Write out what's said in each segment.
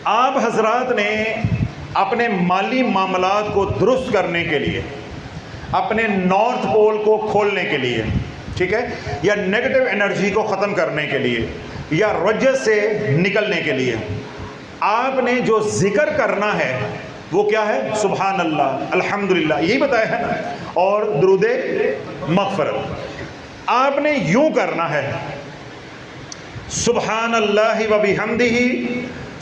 آپ حضرات نے اپنے مالی معاملات کو درست کرنے کے لیے، اپنے نارتھ پول کو کھولنے کے لیے، ٹھیک ہے، یا نیگیٹو انرجی کو ختم کرنے کے لیے، یا رجس سے نکلنے کے لیے آپ نے جو ذکر کرنا ہے وہ کیا ہے؟ سبحان اللہ، الحمدللہ، یہی بتایا ہے نا، اور درود مغفرت۔ آپ نے یوں کرنا ہے، سبحان اللہ و بحمدہ،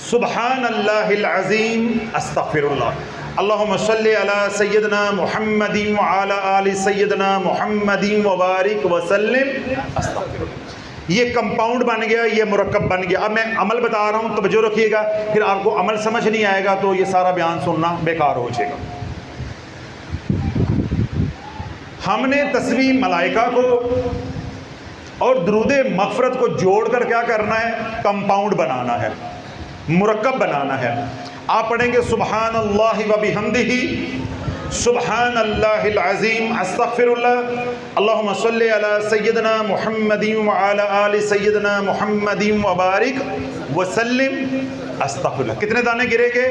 سبحان اللہ العظیم، استغفر اللہ، اللہم صلی علی سیدنا محمد وعلی آل سیدنا محمد وبارک وسلم، استغفر اللہ۔ یہ کمپاؤنڈ بن گیا، یہ مرکب بن گیا۔ اب میں عمل بتا رہا ہوں، توجہ رکھیے گا، پھر آپ کو عمل سمجھ نہیں آئے گا تو یہ سارا بیان سننا بیکار ہو جائے گا۔ ہم نے تسبیح ملائکہ کو اور درود مغفرت کو جوڑ کر کیا کرنا ہے؟ کمپاؤنڈ بنانا ہے، مرکب بنانا ہے۔ آپ پڑھیں گے سبحان اللہ و بحمدہ، سبحان اللہ العظیم، استغفر اللہ، اللہم صلی علی سیدنا محمد وعلی آل سیدنا محمد وبارک وسلم، استغفر اللہ۔ کتنے دانے گرے گے؟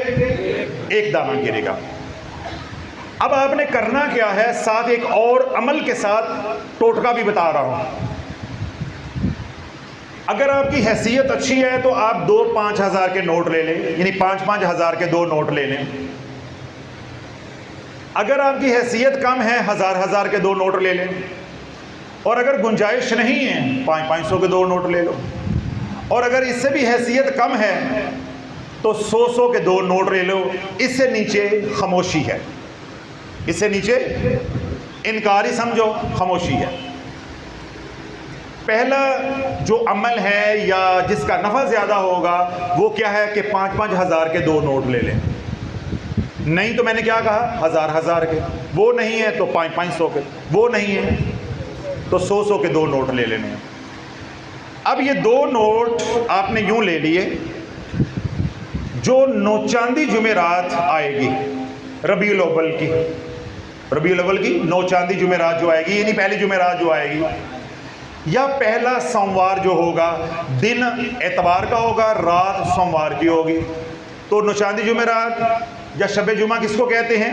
ایک دانہ گرے گا۔ اب آپ نے کرنا کیا ہے؟ ساتھ ایک اور عمل کے ساتھ ٹوٹکا بھی بتا رہا ہوں۔ اگر آپ کی حیثیت اچھی ہے تو آپ 5,000 کے نوٹ لے لیں، یعنی 5,000 کے 2 نوٹ لے لیں۔ اگر آپ کی حیثیت کم ہے، 1,000 کے 2 نوٹ لے لیں، اور اگر گنجائش نہیں ہے 500 کے 2 نوٹ لے لو، اور اگر اس سے بھی حیثیت کم ہے تو 100 کے 2 نوٹ لے لو۔ اس سے نیچے خاموشی ہے، اس سے نیچے انکار ہی سمجھو، خاموشی ہے۔ پہلا جو عمل ہے یا جس کا نفع زیادہ ہوگا وہ کیا ہے کہ 5,000 کے 2 نوٹ لے لیں۔ نہیں تو میں نے کیا کہا؟ 1,000 کے۔ وہ نہیں ہے تو 500 کے، وہ نہیں ہے تو 100 کے 2 نوٹ لے لینے ہیں۔ اب یہ 2 نوٹ آپ نے یوں لے لیے، جو نوچاندی جمعرات آئے گی ربیع الاول کی، ربیع الاول کی نوچاندی جمعرات جو آئے گی، یعنی پہلی جمعرات جو آئے گی، یا پہلا سوموار جو ہوگا، دن اتوار کا ہوگا، رات سوموار کی ہوگی، تو نوچاندی جمعرات یا شب جمعہ کس کو کہتے ہیں؟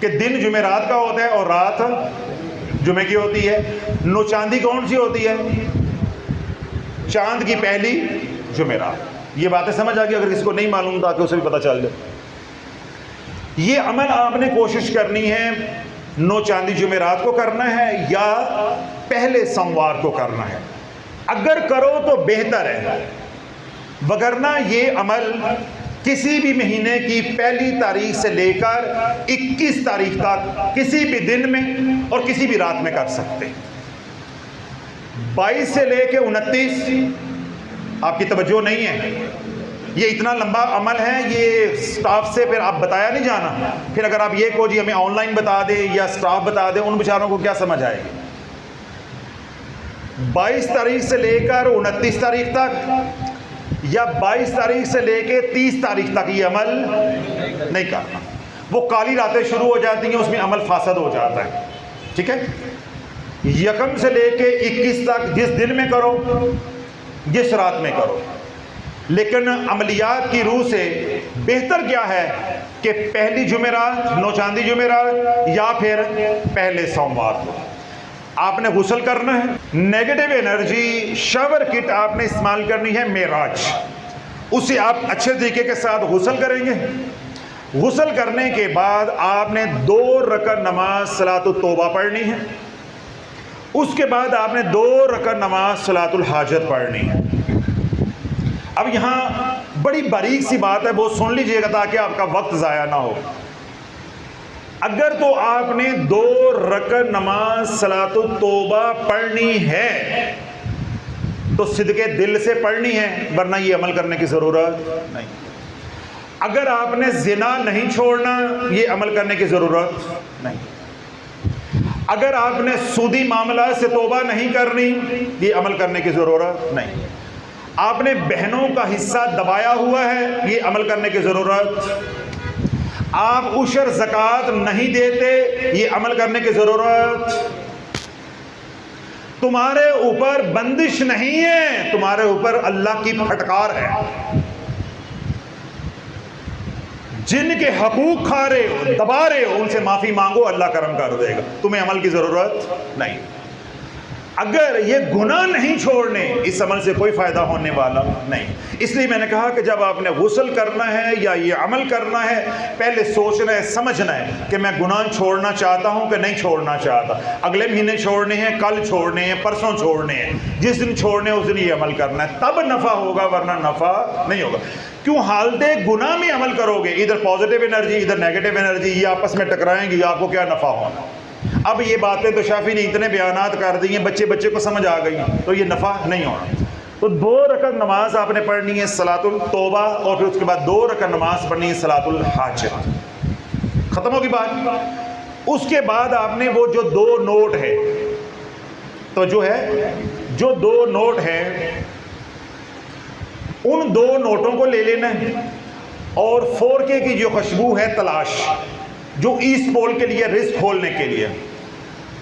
کہ دن جمعرات کا ہوتا ہے اور رات جمعے کی ہوتی ہے۔ نوچاندی کون سی ہوتی ہے؟ چاند کی پہلی جمعرات۔ یہ باتیں سمجھ آ گئی؟ اگر کسی کو نہیں معلوم تھا کہ اسے بھی پتہ چل جائے۔ یہ عمل آپ نے کوشش کرنی ہے نوچاندی جمعرات کو کرنا ہے یا پہلے سوموار کو کرنا ہے۔ اگر کرو تو بہتر ہے، وگرنہ یہ عمل کسی بھی مہینے کی پہلی تاریخ سے لے کر 21 تاریخ تک کسی بھی دن میں اور کسی بھی رات میں کر سکتے۔ 22 سے لے کے 29 آپ کی توجہ نہیں ہے، یہ اتنا لمبا عمل ہے، یہ سٹاف سے پھر آپ بتایا نہیں جانا۔ پھر اگر آپ یہ کہو جی ہمیں آن لائن بتا دیں یا سٹاف بتا دیں، ان بیچاروں کو کیا سمجھ آئے گی؟ 22 تاریخ سے لے کر 29 تاریخ تک یا 22 تاریخ سے لے کے 30 تاریخ تک یہ عمل نہیں کرنا۔ وہ کالی راتیں شروع ہو جاتی ہیں، اس میں عمل فاسد ہو جاتا ہے، ٹھیک ہے؟ 1 سے لے کے 21 تک جس دن میں کرو، جس رات میں کرو، لیکن عملیات کی روح سے بہتر کیا ہے کہ پہلی جمعرات نوچاندی جمعرات یا پھر پہلے سوموار کو آپ نے غسل کرنا ہے۔ نیگیٹو انرجی شاور کٹ آپ نے استعمال کرنی ہے معراج، اسے آپ اچھے طریقے کے ساتھ غسل کریں گے۔ غسل کرنے کے بعد آپ نے 2 رکعت نماز صلاۃ التوبہ پڑھنی ہے، اس کے بعد آپ نے 2 رکعت نماز صلاۃ الحاجت پڑھنی ہے۔ اب یہاں بڑی باریک سی بات ہے، وہ سن لیجئے گا تاکہ آپ کا وقت ضائع نہ ہو۔ اگر تو آپ نے 2 رکعت نماز صلاۃ التوبہ پڑھنی ہے تو صدقے دل سے پڑھنی ہے، ورنہ یہ عمل کرنے کی ضرورت نہیں۔ اگر آپ نے زنا نہیں چھوڑنا، یہ عمل کرنے کی ضرورت نہیں۔ اگر آپ نے سودی معاملات سے توبہ نہیں کرنی، یہ عمل کرنے کی ضرورت نہیں۔ آپ نے بہنوں کا حصہ دبایا ہوا ہے، یہ عمل کرنے کی ضرورت۔ آپ عشر زکوٰۃ نہیں دیتے، یہ عمل کرنے کی ضرورت۔ تمہارے اوپر بندش نہیں ہے، تمہارے اوپر اللہ کی پھٹکار ہے۔ جن کے حقوق کھا رہے ہو، دبا رہے ہو، ان سے معافی مانگو، اللہ کرم کر دے گا، تمہیں عمل کی ضرورت نہیں۔ اگر یہ گناہ نہیں چھوڑنے، اس عمل سے کوئی فائدہ ہونے والا نہیں۔ اس لیے میں نے کہا کہ جب آپ نے غسل کرنا ہے یا یہ عمل کرنا ہے، پہلے سوچنا ہے، سمجھنا ہے کہ میں گناہ چھوڑنا چاہتا ہوں کہ نہیں چھوڑنا چاہتا، اگلے مہینے چھوڑنے ہیں، کل چھوڑنے ہیں، پرسوں چھوڑنے ہیں، جس دن چھوڑنے ہیں اس دن یہ عمل کرنا ہے، تب نفع ہوگا، ورنہ نفع نہیں ہوگا۔ کیوں حالت گناہ میں عمل کرو گے، ادھر پازیٹیو انرجی ادھر نیگیٹو انرجی، یہ آپس میں ٹکرائیں گی، آپ کو کیا نفع ہونا۔ اب یہ باتیں تو شافی نے اتنے بیانات کر دی ہیں، بچے کو سمجھ آ گئی، تو یہ نفع نہیں ہونا۔ تو 2 رکعت نماز آپ نے پڑھنی ہے صلاۃ التوبہ، اور پھر اس کے بعد 2 رکعت نماز پڑھنی ہے صلاۃ الحاجت، ختم ہوگی بات۔ اس کے بعد آپ نے وہ جو 2 نوٹ ہے، تو جو ہے جو 2 نوٹ ہے، ان 2 نوٹوں کو لے لینا ہے، اور 4K کی جو خوشبو ہے تلاش، جو ایسٹ پول کے لیے، رزق کھولنے کے لیے،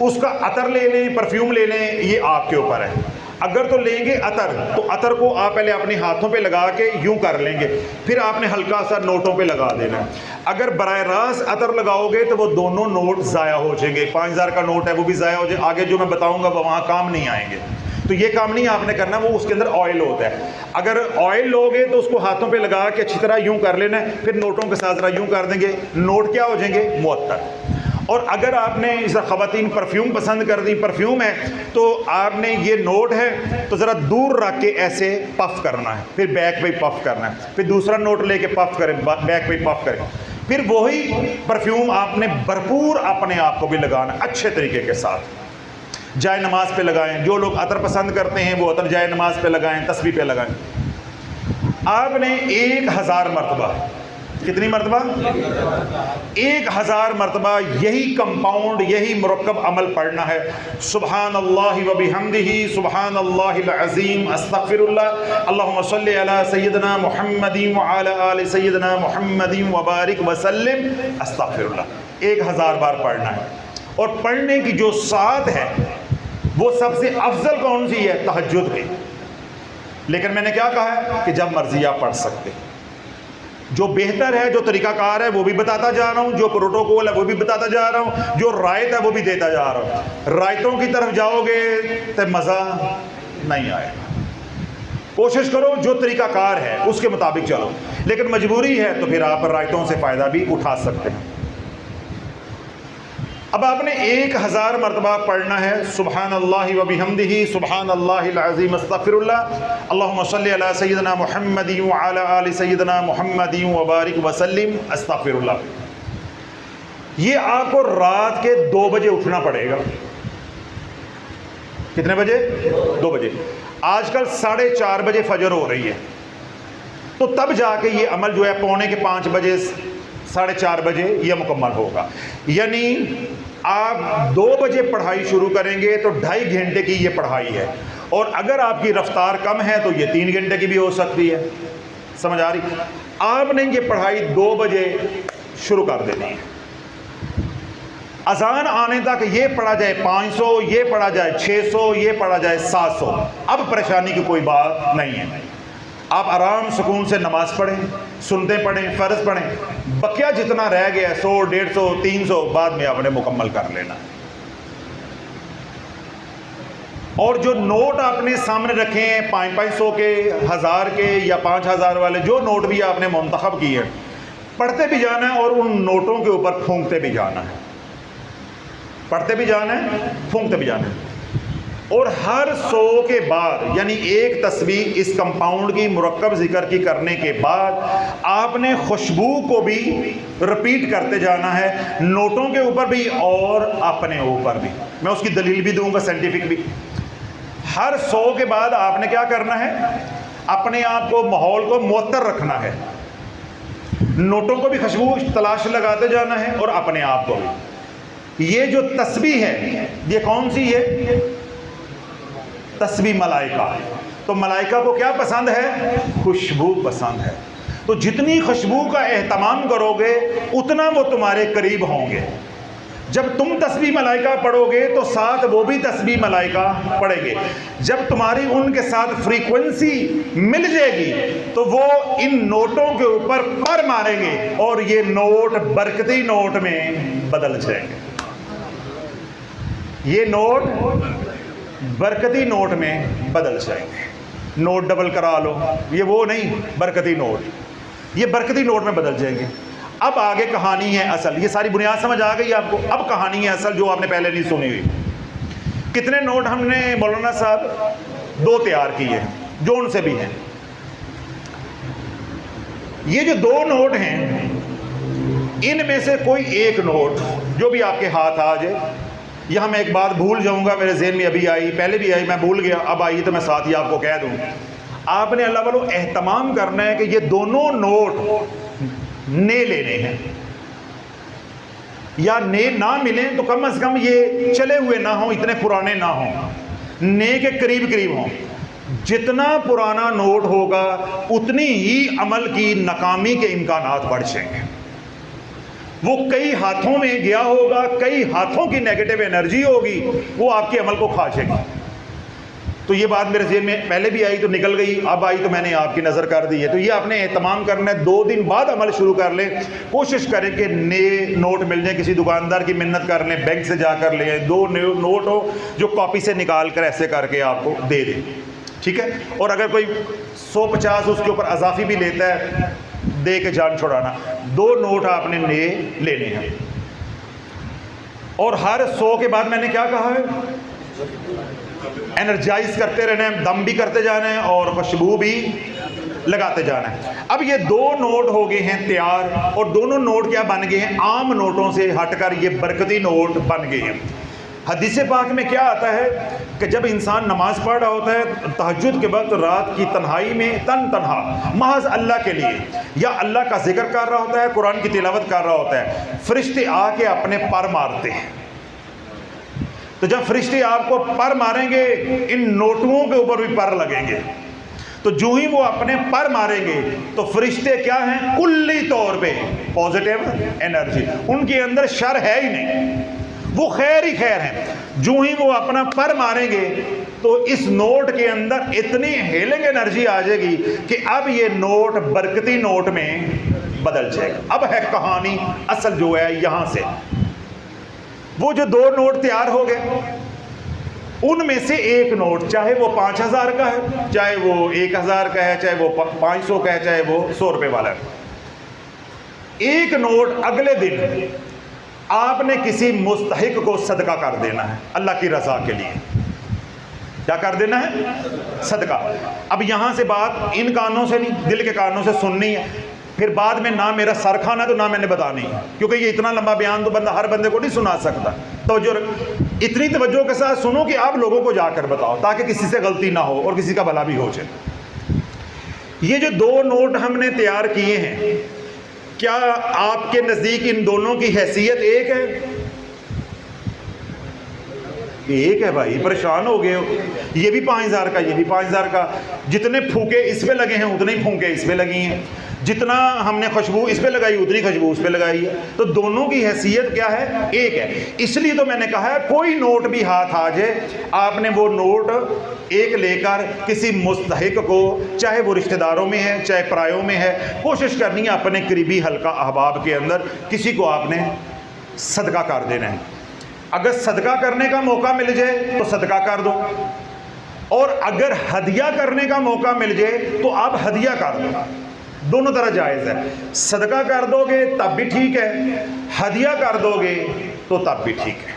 اس کا عطر لے لیں، پرفیوم لے لیں، یہ آپ کے اوپر ہے۔ اگر تو لیں گے عطر، تو عطر کو آپ پہلے اپنے ہاتھوں پہ لگا کے یوں کر لیں گے، پھر آپ نے ہلکا سا نوٹوں پہ لگا دینا ہے۔ اگر براہ راست عطر لگاؤ گے تو وہ دونوں نوٹ ضائع ہو جائیں گے، 5000 کا نوٹ ہے وہ بھی ضائع ہو جائے، آگے جو میں بتاؤں گا وہ وہاں کام نہیں آئیں گے۔ تو یہ کام نہیں آپ نے کرنا، وہ اس کے اندر آئل ہوتا ہے، اگر آئل لوگے تو اس کو ہاتھوں پہ لگا کے اچھی طرح یوں کر لینا ہے، پھر نوٹوں کے ساتھ ذرا یوں کر دیں گے، نوٹ کیا ہو جائیں گے؟ معطر۔ اور اگر آپ نے اس خواتین پرفیوم پسند کر دی، پرفیوم ہے، تو آپ نے یہ نوٹ ہے تو ذرا دور رکھ کے ایسے پف کرنا ہے، پھر بیک پہ پف کرنا ہے، پھر دوسرا نوٹ لے کے پف کریں، بیک پہ پف کریں، پھر وہی پرفیوم آپ نے بھرپور اپنے آپ کو بھی لگانا اچھے طریقے کے ساتھ۔ جائے نماز پہ لگائیں، جو لوگ عطر پسند کرتے ہیں وہ عطر جائے نماز پہ لگائیں، تسبیح پہ لگائیں۔ آپ نے 1000 مرتبہ، کتنی مرتبہ؟ 1000 مرتبہ یہی کمپاؤنڈ، یہی مرکب عمل پڑھنا ہے۔ سبحان اللہ و بحمدہ، سبحان اللہ العظیم، استغفر اللہ، اللہم صلی علی سیدنا محمد وعلی آل سیدنا محمد وبارک وسلم، استغفر اللہ، 1000 بار پڑھنا ہے۔ اور پڑھنے کی جو ساتھ ہے وہ سب سے افضل کون سی ہے؟ تہجد کی۔ لیکن میں نے کیا کہا ہے کہ جب مرضی آپ پڑھ سکتے، جو بہتر ہے، جو طریقہ کار ہے وہ بھی بتاتا جا رہا ہوں، جو پروٹوکول ہے وہ بھی بتاتا جا رہا ہوں، جو رائت ہے وہ بھی دیتا جا رہا ہوں۔ رائتوں کی طرف جاؤ گے تو مزہ نہیں آئے گا، کوشش کرو جو طریقہ کار ہے اس کے مطابق چلو، لیکن مجبوری ہے تو پھر آپ رائتوں سے فائدہ بھی اٹھا سکتے ہیں۔ اب آپ نے 1000 مرتبہ پڑھنا ہے سبحان اللہ و بحمدہ، سبحان اللہ العظیم، استغفر اللہ، اللہم صلی علی سیدنا محمد وعلی آل سیدنا محمد وبارک وسلم، استغفر اللہ۔ یہ آپ کو رات کے 2 بجے اٹھنا پڑے گا۔ کتنے بجے؟ 2 بجے۔ آج کل 4:30 بجے فجر ہو رہی ہے، تو تب جا کے یہ عمل جو ہے 4:45 بجے، 4:30 بجے یہ مکمل ہوگا۔ یعنی آپ 2 بجے پڑھائی شروع کریں گے تو 2.5 گھنٹے کی یہ پڑھائی ہے، اور اگر آپ کی رفتار کم ہے تو یہ 3 گھنٹے کی بھی ہو سکتی ہے۔ سمجھ آ رہی؟ آپ نے یہ پڑھائی 2 بجے شروع کر دینی ہے، اذان آنے تک یہ پڑھا جائے 500، یہ پڑھا جائے 600، یہ پڑھا جائے 700، اب پریشانی کی کوئی بات نہیں ہے۔ آپ آرام سکون سے نماز پڑھیں، سنتے پڑھیں، فرض پڑھیں، بقیہ جتنا رہ گیا 100، 150، 300 بعد میں آپ نے مکمل کر لینا۔ اور جو نوٹ آپ نے سامنے رکھے ہیں 500 کے، 1000 کے یا 5000 والے، جو نوٹ بھی آپ نے منتخب کیے ہیں، پڑھتے بھی جانا ہے اور ان نوٹوں کے اوپر پھونکتے بھی جانا ہے، پڑھتے بھی جانا ہے، پھونکتے بھی جانا ہے۔ اور ہر 100 کے بعد، یعنی ایک تسبیح اس کمپاؤنڈ کی مرکب ذکر کی کرنے کے بعد، آپ نے خوشبو کو بھی رپیٹ کرتے جانا ہے، نوٹوں کے اوپر بھی اور اپنے اوپر بھی۔ میں اس کی دلیل بھی دوں گا، سائنٹیفک بھی۔ ہر 100 کے بعد آپ نے کیا کرنا ہے؟ اپنے آپ کو، ماحول کو معطر رکھنا ہے، نوٹوں کو بھی خوشبو تلاش لگاتے جانا ہے اور اپنے آپ کو بھی۔ یہ جو تسبیح ہے یہ کون سی ہے؟ تسبیح ملائکہ۔ تو ملائکہ کو کیا پسند ہے؟ خوشبو پسند ہے۔ تو جتنی خوشبو کا اہتمام کرو گے اتنا وہ تمہارے قریب ہوں گے۔ جب تم تسبیح ملائکہ پڑھو گے تو ساتھ وہ بھی تسبیح ملائکہ پڑھیں گے۔ جب تمہاری ان کے ساتھ فریکوینسی مل جائے گی تو وہ ان نوٹوں کے اوپر پر ماریں گے اور یہ نوٹ برکتی نوٹ میں بدل جائیں گے. یہ نوٹ برکتی نوٹ میں بدل جائیں گے. نوٹ ڈبل کرا لو، یہ وہ نہیں، برکتی نوٹ، یہ برکتی نوٹ میں بدل جائیں گے. اب آگے کہانی ہے اصل. یہ ساری بنیاد سمجھ آ گئی آپ کو؟ اب کہانی ہے اصل جو آپ نے پہلے نہیں سنی ہوئی. کتنے نوٹ ہم نے مولانا صاحب 2 تیار کیے ہیں جو ان سے بھی ہیں. یہ جو 2 نوٹ ہیں ان میں سے کوئی ایک نوٹ جو بھی آپ کے ہاتھ آ جائے. یہاں میں ایک بات بھول جاؤں گا، میرے ذہن میں ابھی آئی، پہلے بھی آئی، میں بھول گیا، اب آئی تو میں ساتھ ہی آپ کو کہہ دوں. آپ نے اللہ والو اہتمام کرنا ہے کہ یہ دونوں نوٹ نئے لینے ہیں، یا نئے نہ ملیں تو کم از کم یہ چلے ہوئے نہ ہوں، اتنے پرانے نہ ہوں، نئے کے قریب قریب ہوں. جتنا پرانا نوٹ ہوگا اتنی ہی عمل کی ناکامی کے امکانات بڑھ جائیں گے. وہ کئی ہاتھوں میں گیا ہوگا، کئی ہاتھوں کی نیگیٹو انرجی ہوگی، وہ آپ کے عمل کو کھا جائے گی. تو یہ بات میرے ذہن میں پہلے بھی آئی تو نکل گئی، اب آئی تو میں نے آپ کی نظر کر دی ہے. تو یہ آپ نے اہتمام کرنا ہے. 2 دن بعد عمل شروع کر لیں. کوشش کریں کہ نئے نوٹ مل جائیں. کسی دکاندار کی منت کر لیں، بینک سے جا کر لیں. 2 نوٹ ہو جو کاپی سے نکال کر ایسے کر کے آپ کو دے دیں. ٹھیک ہے؟ اور اگر کوئی 150 اس کے اوپر اضافی بھی لیتا ہے دے کے جان چھڑانا. 2 نوٹ آپ نے نئے لینے ہیں. اور ہر 100 کے بعد میں نے کیا کہا ہے؟ انرجائز کرتے رہنا ہے، دم بھی کرتے جانا ہے اور خوشبو بھی لگاتے جانا ہے. اب یہ 2 نوٹ ہو گئے ہیں تیار، اور دونوں نوٹ کیا بن گئے ہیں؟ عام نوٹوں سے ہٹ کر یہ برکتی نوٹ بن گئے ہیں. حدیث پاک میں کیا آتا ہے کہ جب انسان نماز پڑھ رہا ہوتا ہے تہجد کے وقت رات کی تنہائی میں تنہا محض اللہ کے لیے، یا اللہ کا ذکر کر رہا ہوتا ہے، قرآن کی تلاوت کر رہا ہوتا ہے، فرشتے آ کے اپنے پر مارتے ہیں. تو جب فرشتے آپ کو پر ماریں گے ان نوٹوں کے اوپر بھی پر لگیں گے. تو جو ہی وہ اپنے پر ماریں گے تو فرشتے کیا ہیں؟ کلی طور پہ پازیٹیو انرجی، ان کے اندر شر ہے ہی نہیں، وہ خیر ہی خیر ہیں. جو ہی وہ اپنا پر ماریں گے تو اس نوٹ کے اندر اتنی ہیلنگ انرجی آ جائے گی کہ اب یہ نوٹ برکتی نوٹ میں بدل جائے گا. اب ہے کہانی اصل جو ہے یہاں سے. وہ جو 2 نوٹ تیار ہو گئے ان میں سے ایک نوٹ، چاہے وہ 5000 کا ہے، چاہے وہ 1000 کا ہے، چاہے وہ 500 کا ہے، چاہے وہ 100 روپے والا ہے، ایک نوٹ اگلے دن آپ نے کسی مستحق کو صدقہ کر دینا ہے اللہ کی رضا کے لیے. کیا کر دینا ہے؟ صدقہ. اب یہاں سے بات ان کانوں سے نہیں، دل کے کانوں سے سننی ہے. پھر بعد میں نہ میرا سر کھانا تو نہ میں نے بتانی ہے، کیونکہ یہ اتنا لمبا بیان تو بندہ ہر بندے کو نہیں سنا سکتا. توجہ، اتنی توجہ کے ساتھ سنو کہ آپ لوگوں کو جا کر بتاؤ تاکہ کسی سے غلطی نہ ہو اور کسی کا بھلا بھی ہو جائے. یہ جو 2 نوٹ ہم نے تیار کیے ہیں، کیا آپ کے نزدیک ان دونوں کی حیثیت ایک ہے؟ ایک ہے بھائی، پریشان ہو گئے ہو. یہ بھی 5000 کا، یہ بھی 5000 کا. جتنے پھونکے اس پہ لگے ہیں اتنے ہی پھونکے اس پہ لگی ہیں. جتنا ہم نے خوشبو اس پہ لگائی اتنی خوشبو اس پہ لگائی ہے. تو دونوں کی حیثیت کیا ہے؟ ایک ہے. اس لیے تو میں نے کہا ہے کوئی نوٹ بھی ہاتھ آ جائے آپ نے وہ نوٹ ایک لے کر کسی مستحق کو، چاہے وہ رشتہ داروں میں ہے چاہے پرایوں میں ہے، کوشش کرنی ہے اپنے قریبی حلقہ احباب کے اندر کسی کو آپ نے صدقہ کر دینا ہے. اگر صدقہ کرنے کا موقع مل جائے تو صدقہ کر دو، اور اگر ہدیہ کرنے کا موقع مل جائے تو آپ ہدیہ کر دو. دونوں طرح جائز ہے. صدقہ کر دو گے تب بھی ٹھیک ہے، ہدیہ کر دو گے تو تب بھی ٹھیک ہے.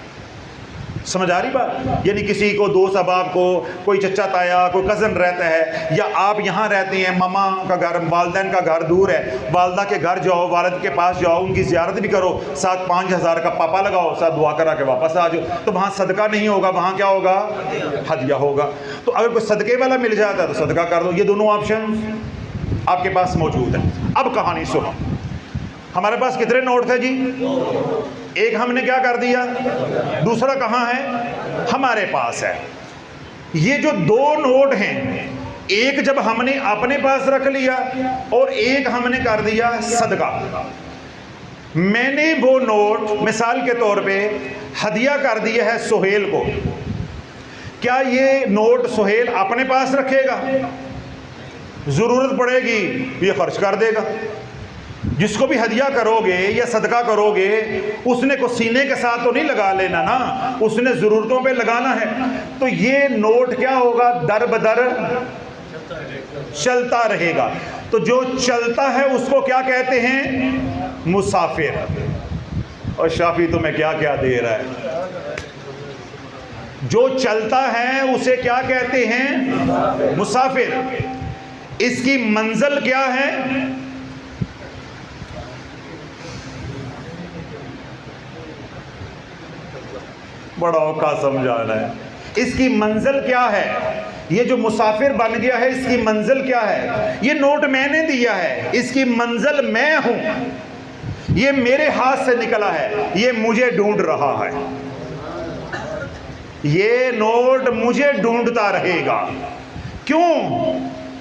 سمجھ آ رہی بات؟ یعنی کسی کو دوست احباب کو، کوئی چچا تایا، کوئی کزن رہتا ہے، یا آپ یہاں رہتے ہیں، ماما کا گھر، والدین کا گھر دور ہے، والدہ کے گھر جاؤ، والد کے پاس جاؤ، ان کی زیارت بھی کرو، ساتھ 5000 کا پاپا لگاؤ، ساتھ دعا کرا کے واپس آ جاؤ. تو وہاں صدقہ نہیں ہوگا، وہاں کیا ہوگا؟ ہدیہ ہوگا. تو اگر کوئی صدقے والا مل جاتا ہے تو صدقہ کر دو. یہ دونوں آپشن آپ کے پاس موجود ہے. اب کہانی سنو. ہمارے پاس کتنے نوٹ تھے جی؟ ایک ہم نے کیا کر دیا، دوسرا کہاں ہے؟ ہمارے پاس ہے. یہ جو 2 نوٹ ہیں، ایک جب ہم نے اپنے پاس رکھ لیا اور ایک ہم نے کر دیا صدقہ. میں نے وہ نوٹ مثال کے طور پہ ہدیہ کر دیا ہے سہیل کو. کیا یہ نوٹ سہیل اپنے پاس رکھے گا؟ ضرورت پڑے گی یہ خرچ کر دے گا. جس کو بھی ہدیہ کرو گے یا صدقہ کرو گے اس نے کو سینے کے ساتھ تو نہیں لگا لینا نا, اس نے ضرورتوں پہ لگانا ہے. تو یہ نوٹ کیا ہوگا, در بدر چلتا رہے گا. تو جو چلتا ہے اس کو کیا کہتے ہیں, مسافر. اور شافی تمہیں کیا کیا دے رہا ہے, جو چلتا ہے اسے کیا کہتے ہیں, مسافر. اس کی منزل کیا ہے, بڑا اوقات سمجھانا ہے. اس کی منزل کیا ہے, یہ جو مسافر بن گیا ہے اس کی منزل کیا ہے. یہ نوٹ میں نے دیا ہے, اس کی منزل میں ہوں, یہ میرے ہاتھ سے نکلا ہے, یہ مجھے ڈھونڈ رہا ہے. یہ نوٹ مجھے ڈھونڈتا رہے گا. کیوں,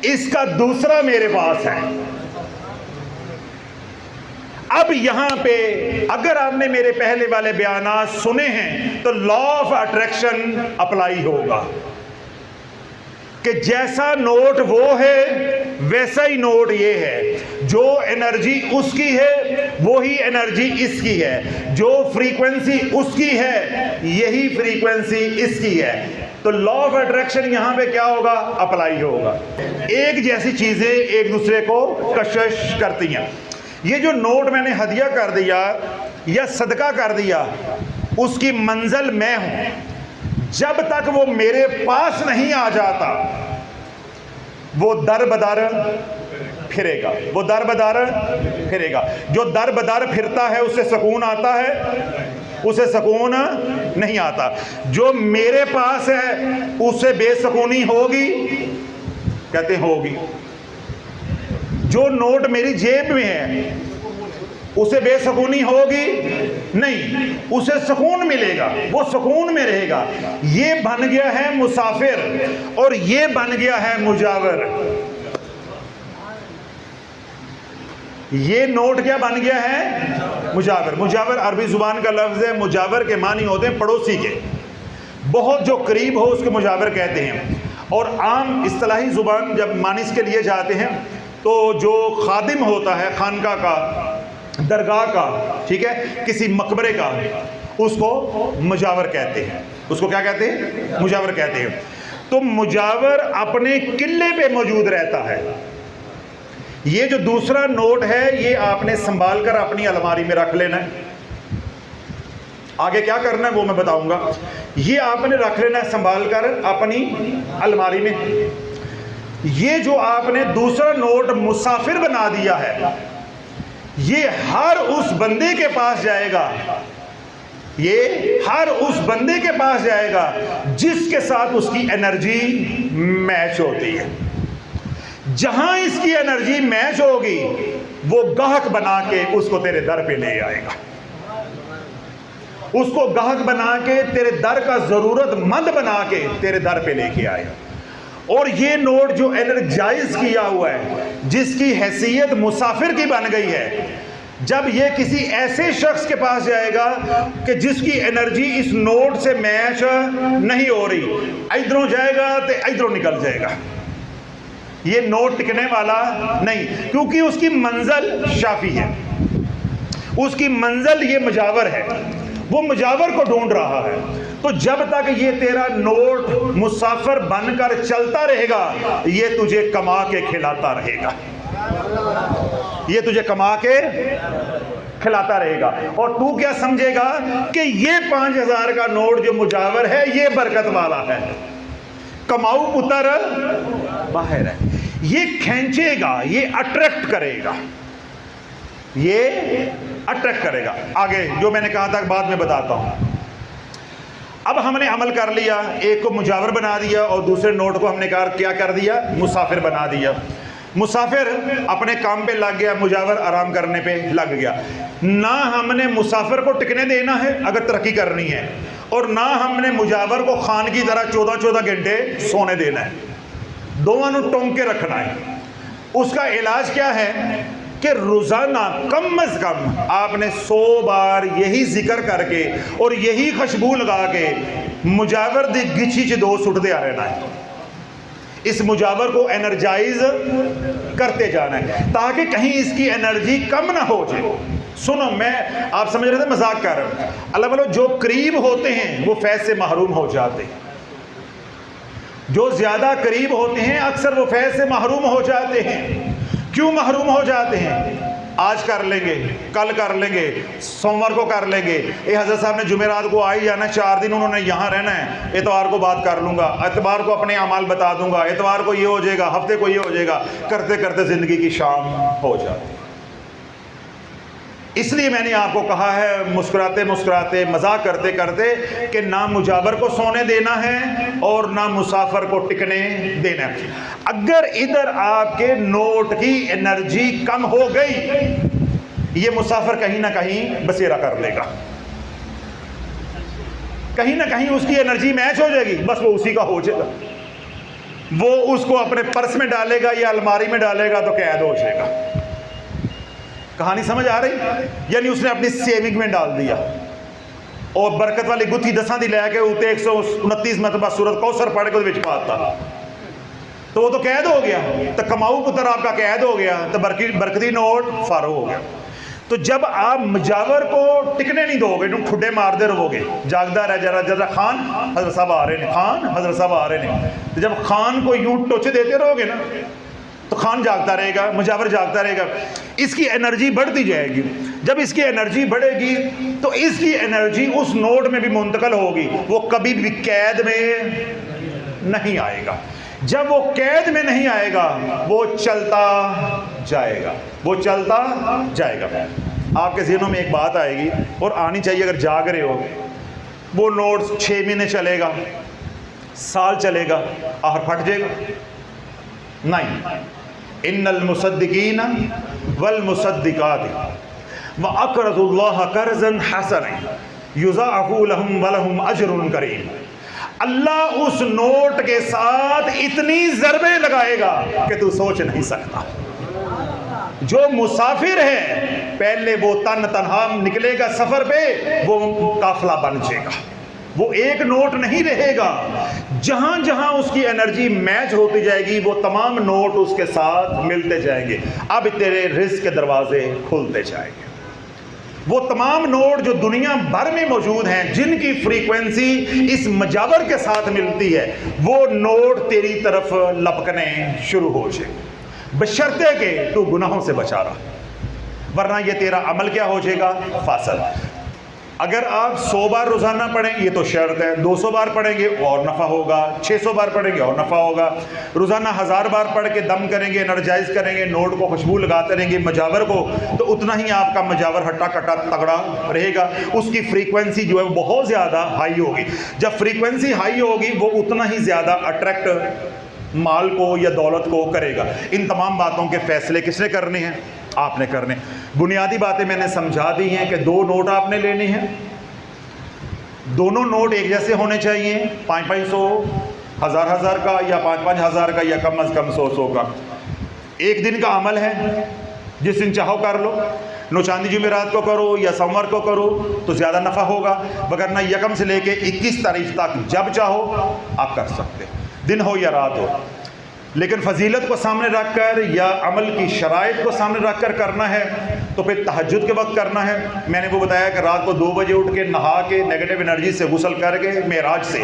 اس کا دوسرا میرے پاس ہے. اب یہاں پہ اگر آپ نے میرے پہلے والے بیانات سنے ہیں تو لا آف اٹریکشن اپلائی ہوگا کہ جیسا نوٹ وہ ہے ویسا ہی نوٹ یہ ہے. جو انرجی اس کی ہے وہی انرجی اس کی ہے, جو فریکوینسی اس کی ہے یہی فریکوینسی اس کی ہے. تو لا آف اٹریکشن یہاں پہ کیا ہوگا, اپلائی ہوگا. ایک جیسی چیزیں ایک دوسرے کو کشش کرتی ہیں. یہ جو نوٹ میں نے ہدیہ کر دیا یا صدقہ کر دیا اس کی منزل میں ہوں. جب تک وہ میرے پاس نہیں آ جاتا وہ در بدر پھرے گا, وہ در بدر پھرے گا. جو در بدر پھرتا ہے اسے سکون آتا ہے, اسے سکون نہیں آتا. جو میرے پاس ہے اسے بے سکونی ہوگی, کہتے ہیں ہوگی. جو نوٹ میری جیب میں ہے اسے بے سکونی ہوگی نہیں, اسے سکون ملے گا, وہ سکون میں رہے گا. یہ بن گیا ہے مسافر اور یہ بن گیا ہے مجاور. یہ نوٹ کیا بن گیا ہے, مجاور. مجاور عربی زبان کا لفظ ہے. مجاور کے معنی ہوتے ہیں پڑوسی کے, بہت جو قریب ہو اس کے مجاور کہتے ہیں. اور عام اصطلاحی زبان جب معنی اس کے لیے جاتے ہیں تو جو خادم ہوتا ہے خانقاہ کا, درگاہ کا, ٹھیک ہے, کسی مقبرے کا, اس کو مجاور کہتے ہیں. اس کو کیا کہتے ہیں, مجاور کہتے ہیں. تو مجاور اپنے قلعے پہ موجود رہتا ہے. یہ جو دوسرا نوٹ ہے یہ آپ نے سنبھال کر اپنی الماری میں رکھ لینا ہے. آگے کیا کرنا ہے وہ میں بتاؤں گا. یہ آپ نے رکھ لینا ہے سنبھال کر اپنی الماری میں. یہ جو آپ نے دوسرا نوٹ مسافر بنا دیا ہے یہ ہر اس بندے کے پاس جائے گا, یہ ہر اس بندے کے پاس جائے گا جس کے ساتھ اس کی انرجی میچ ہوتی ہے. جہاں اس کی انرجی میچ ہوگی وہ گاہک بنا کے اس کو تیرے در پہ لے آئے گا, اس کو گاہک بنا کے تیرے در کا ضرورت مند بنا کے تیرے در پہ لے کے آئے گا. اور یہ نوٹ جو انرجائز کیا ہوا ہے جس کی حیثیت مسافر کی بن گئی ہے, جب یہ کسی ایسے شخص کے پاس جائے گا کہ جس کی انرجی اس نوٹ سے میچ نہیں ہو رہی, ادھروں جائے گا تو ادھروں نکل جائے گا, یہ نوٹ ٹکنے والا نہیں, کیونکہ اس کی منزل شافی ہے, اس کی منزل یہ مجاور ہے, وہ مجاور کو ڈھونڈ رہا ہے. تو جب تک یہ تیرا نوٹ مسافر بن کر چلتا رہے گا یہ تجھے کما کے کھلاتا رہے گا, یہ تجھے کما کے کھلاتا رہے گا. اور تو کیا سمجھے گا کہ یہ 5000 کا نوٹ جو مجاور ہے یہ برکت والا ہے, کماؤ پتر باہر ہے. یہ کھینچے گا, یہ اٹریکٹ کرے گا, یہ اٹریکٹ کرے گا. آگے جو میں نے کہا تھا بعد میں بتاتا ہوں. اب ہم نے عمل کر لیا, ایک کو مجاور بنا دیا اور دوسرے نوٹ کو ہم نے کیا کر دیا, مسافر بنا دیا. مسافر اپنے کام پہ لگ گیا, مجاور آرام کرنے پہ لگ گیا. نہ ہم نے مسافر کو ٹکنے دینا ہے اگر ترقی کرنی ہے, اور نہ ہم نے مجاور کو خان کی طرح 14 گھنٹے سونے دینا ہے. دونوں ٹونک کے رکھنا ہے. اس کا علاج کیا ہے کہ روزانہ کم از کم آپ نے 100 بار یہی ذکر کر کے اور یہی خوشبو لگا کے مجاور دی گچھی چ 2 سٹتے آ رہنا ہے. اس مجاور کو انرجائز کرتے جانا ہے تاکہ کہیں اس کی انرجی کم نہ ہو جائے. سنو، میں آپ سمجھ رہے تھے مذاق کر رہا ہوں. اللہ والو جو قریب ہوتے ہیں وہ فیض سے محروم ہو جاتے ہیں. جو زیادہ قریب ہوتے ہیں اکثر وہ فیض سے محروم ہو جاتے ہیں. کیوں محروم ہو جاتے ہیں؟ آج کر لیں گے، کل کر لیں گے، سوموار کو کر لیں گے. یہ حضرت صاحب نے جمعرات کو آئی جانا، 4 دن انہوں نے یہاں رہنا ہے، اتوار کو بات کر لوں گا، اتوار کو اپنے اعمال بتا دوں گا، اتوار کو یہ ہو جائے گا، ہفتے کو یہ ہو جائے گا. کرتے کرتے زندگی کی شام ہو جاتی. اس لیے میں نے آپ کو کہا ہے مسکراتے مسکراتے مذاق کرتے کرتے کہ نہ مجاور کو سونے دینا ہے اور نہ مسافر کو ٹکنے دینا ہے. اگر ادھر آپ کے نوٹ کی انرجی کم ہو گئی یہ مسافر کہیں نہ کہیں بسیرا کر لے گا، کہیں نہ کہیں اس کی انرجی میچ ہو جائے گی، بس وہ اسی کا ہو جائے گا. وہ اس کو اپنے پرس میں ڈالے گا یا الماری میں ڈالے گا تو قید ہو جائے گا. کہانی سمجھ آ رہی؟ یعنی اس نے اپنی سیونگ میں ڈال دیا اور برکت والی گتھی 10 دی لے کے اوتے 129 مرتبہ سورت کوثر پڑھ کے وچ پاتا تو وہ تو قید ہو گیا. تو کماؤ پتر آپ کا قید ہو گیا تو برکتی نوٹ فارغ ہو گیا. تو جب آپ مجاور کو ٹکنے نہیں دو گے، ٹھڈے مار دے رہو گے، جاگدا رہ جرا خان حضرت صاحب آ رہے ہیں، خان حضرت صاحب آ رہے ہیں. تو جب خان کو یوں ٹوچے دیتے رہو گے نا تو خان جاگتا رہے گا، مجاور جاگتا رہے گا. اس کی انرجی بڑھتی جائے گی. جب اس کی انرجی بڑھے گی تو اس کی انرجی اس نوٹ میں بھی منتقل ہوگی. وہ کبھی بھی قید میں نہیں آئے گا. جب وہ قید میں نہیں آئے گا وہ چلتا جائے گا، وہ چلتا جائے گا. آپ کے ذہنوں میں ایک بات آئے گی اور آنی چاہیے اگر جاگ رہے ہو، وہ نوٹ 6 مہینے چلے گا، سال چلے گا، آخر پھٹ جائے گا. نہیں، ان المصدقین والمصدقات واقرضوا اللہ قرضا حسنا یضاعف لهم ولهم اجر کریم. اللہ اس نوٹ کے ساتھ اتنی ضربیں لگائے گا کہ تو سوچ نہیں سکتا. جو مسافر ہے پہلے وہ تنہا نکلے گا سفر پہ، وہ قافلہ بن جائے گا، وہ ایک نوٹ نہیں رہے گا. جہاں جہاں اس کی انرجی میچ ہوتی جائے گی وہ تمام نوٹ اس کے ساتھ ملتے جائیں گے. اب تیرے رزق کے دروازے کھلتے جائیں گے. وہ تمام نوٹ جو دنیا بھر میں موجود ہیں جن کی فریکوینسی اس مجاور کے ساتھ ملتی ہے وہ نوٹ تیری طرف لپکنے شروع ہو جائے، بشرطے کہ تو گناہوں سے بچا رہا، ورنہ یہ تیرا عمل کیا ہو جائے گا؟ فاسد. اگر آپ 100 بار روزانہ پڑھیں یہ تو شرط ہے، 200 بار پڑھیں گے اور نفع ہوگا، 600 بار پڑھیں گے اور نفع ہوگا. روزانہ 1000 بار پڑھ کے دم کریں گے، انرجائز کریں گے، نوٹ کو خوشبو لگاتے رہیں گے مجاور کو، تو اتنا ہی آپ کا مجاور ہٹا کٹا تگڑا رہے گا. اس کی فریکوینسی جو ہے وہ بہت زیادہ ہائی ہوگی. جب فریکوینسی ہائی ہوگی وہ اتنا ہی زیادہ اٹریکٹ مال کو یا دولت کو کرے گا. ان تمام باتوں کے فیصلے کس نے کرنے ہیں؟ آپ نے کرنے. بنیادی باتیں میں نے سمجھا دی ہیں کہ 2 نوٹ آپ نے لینے ہیں، دونوں نوٹ ایک جیسے ہونے چاہیے، 500 1000 کا یا 5,000 کا یا کم از کم 100 کا. ایک دن کا عمل ہے، جس دن چاہو کر لو، نو چاندی جمعرات کو کرو یا سوموار کو کرو تو زیادہ نفع ہوگا، وگرنہ یکم سے لے کے 21 تاریخ تک جب چاہو آپ کر سکتے، دن ہو یا رات ہو. لیکن فضیلت کو سامنے رکھ کر یا عمل کی شرائط کو سامنے رکھ کر کرنا ہے تو پھر تہجد کے وقت کرنا ہے. میں نے وہ بتایا کہ رات کو 2 بجے اٹھ کے نہا کے نیگیٹو انرجی سے غسل کر کے معراج سے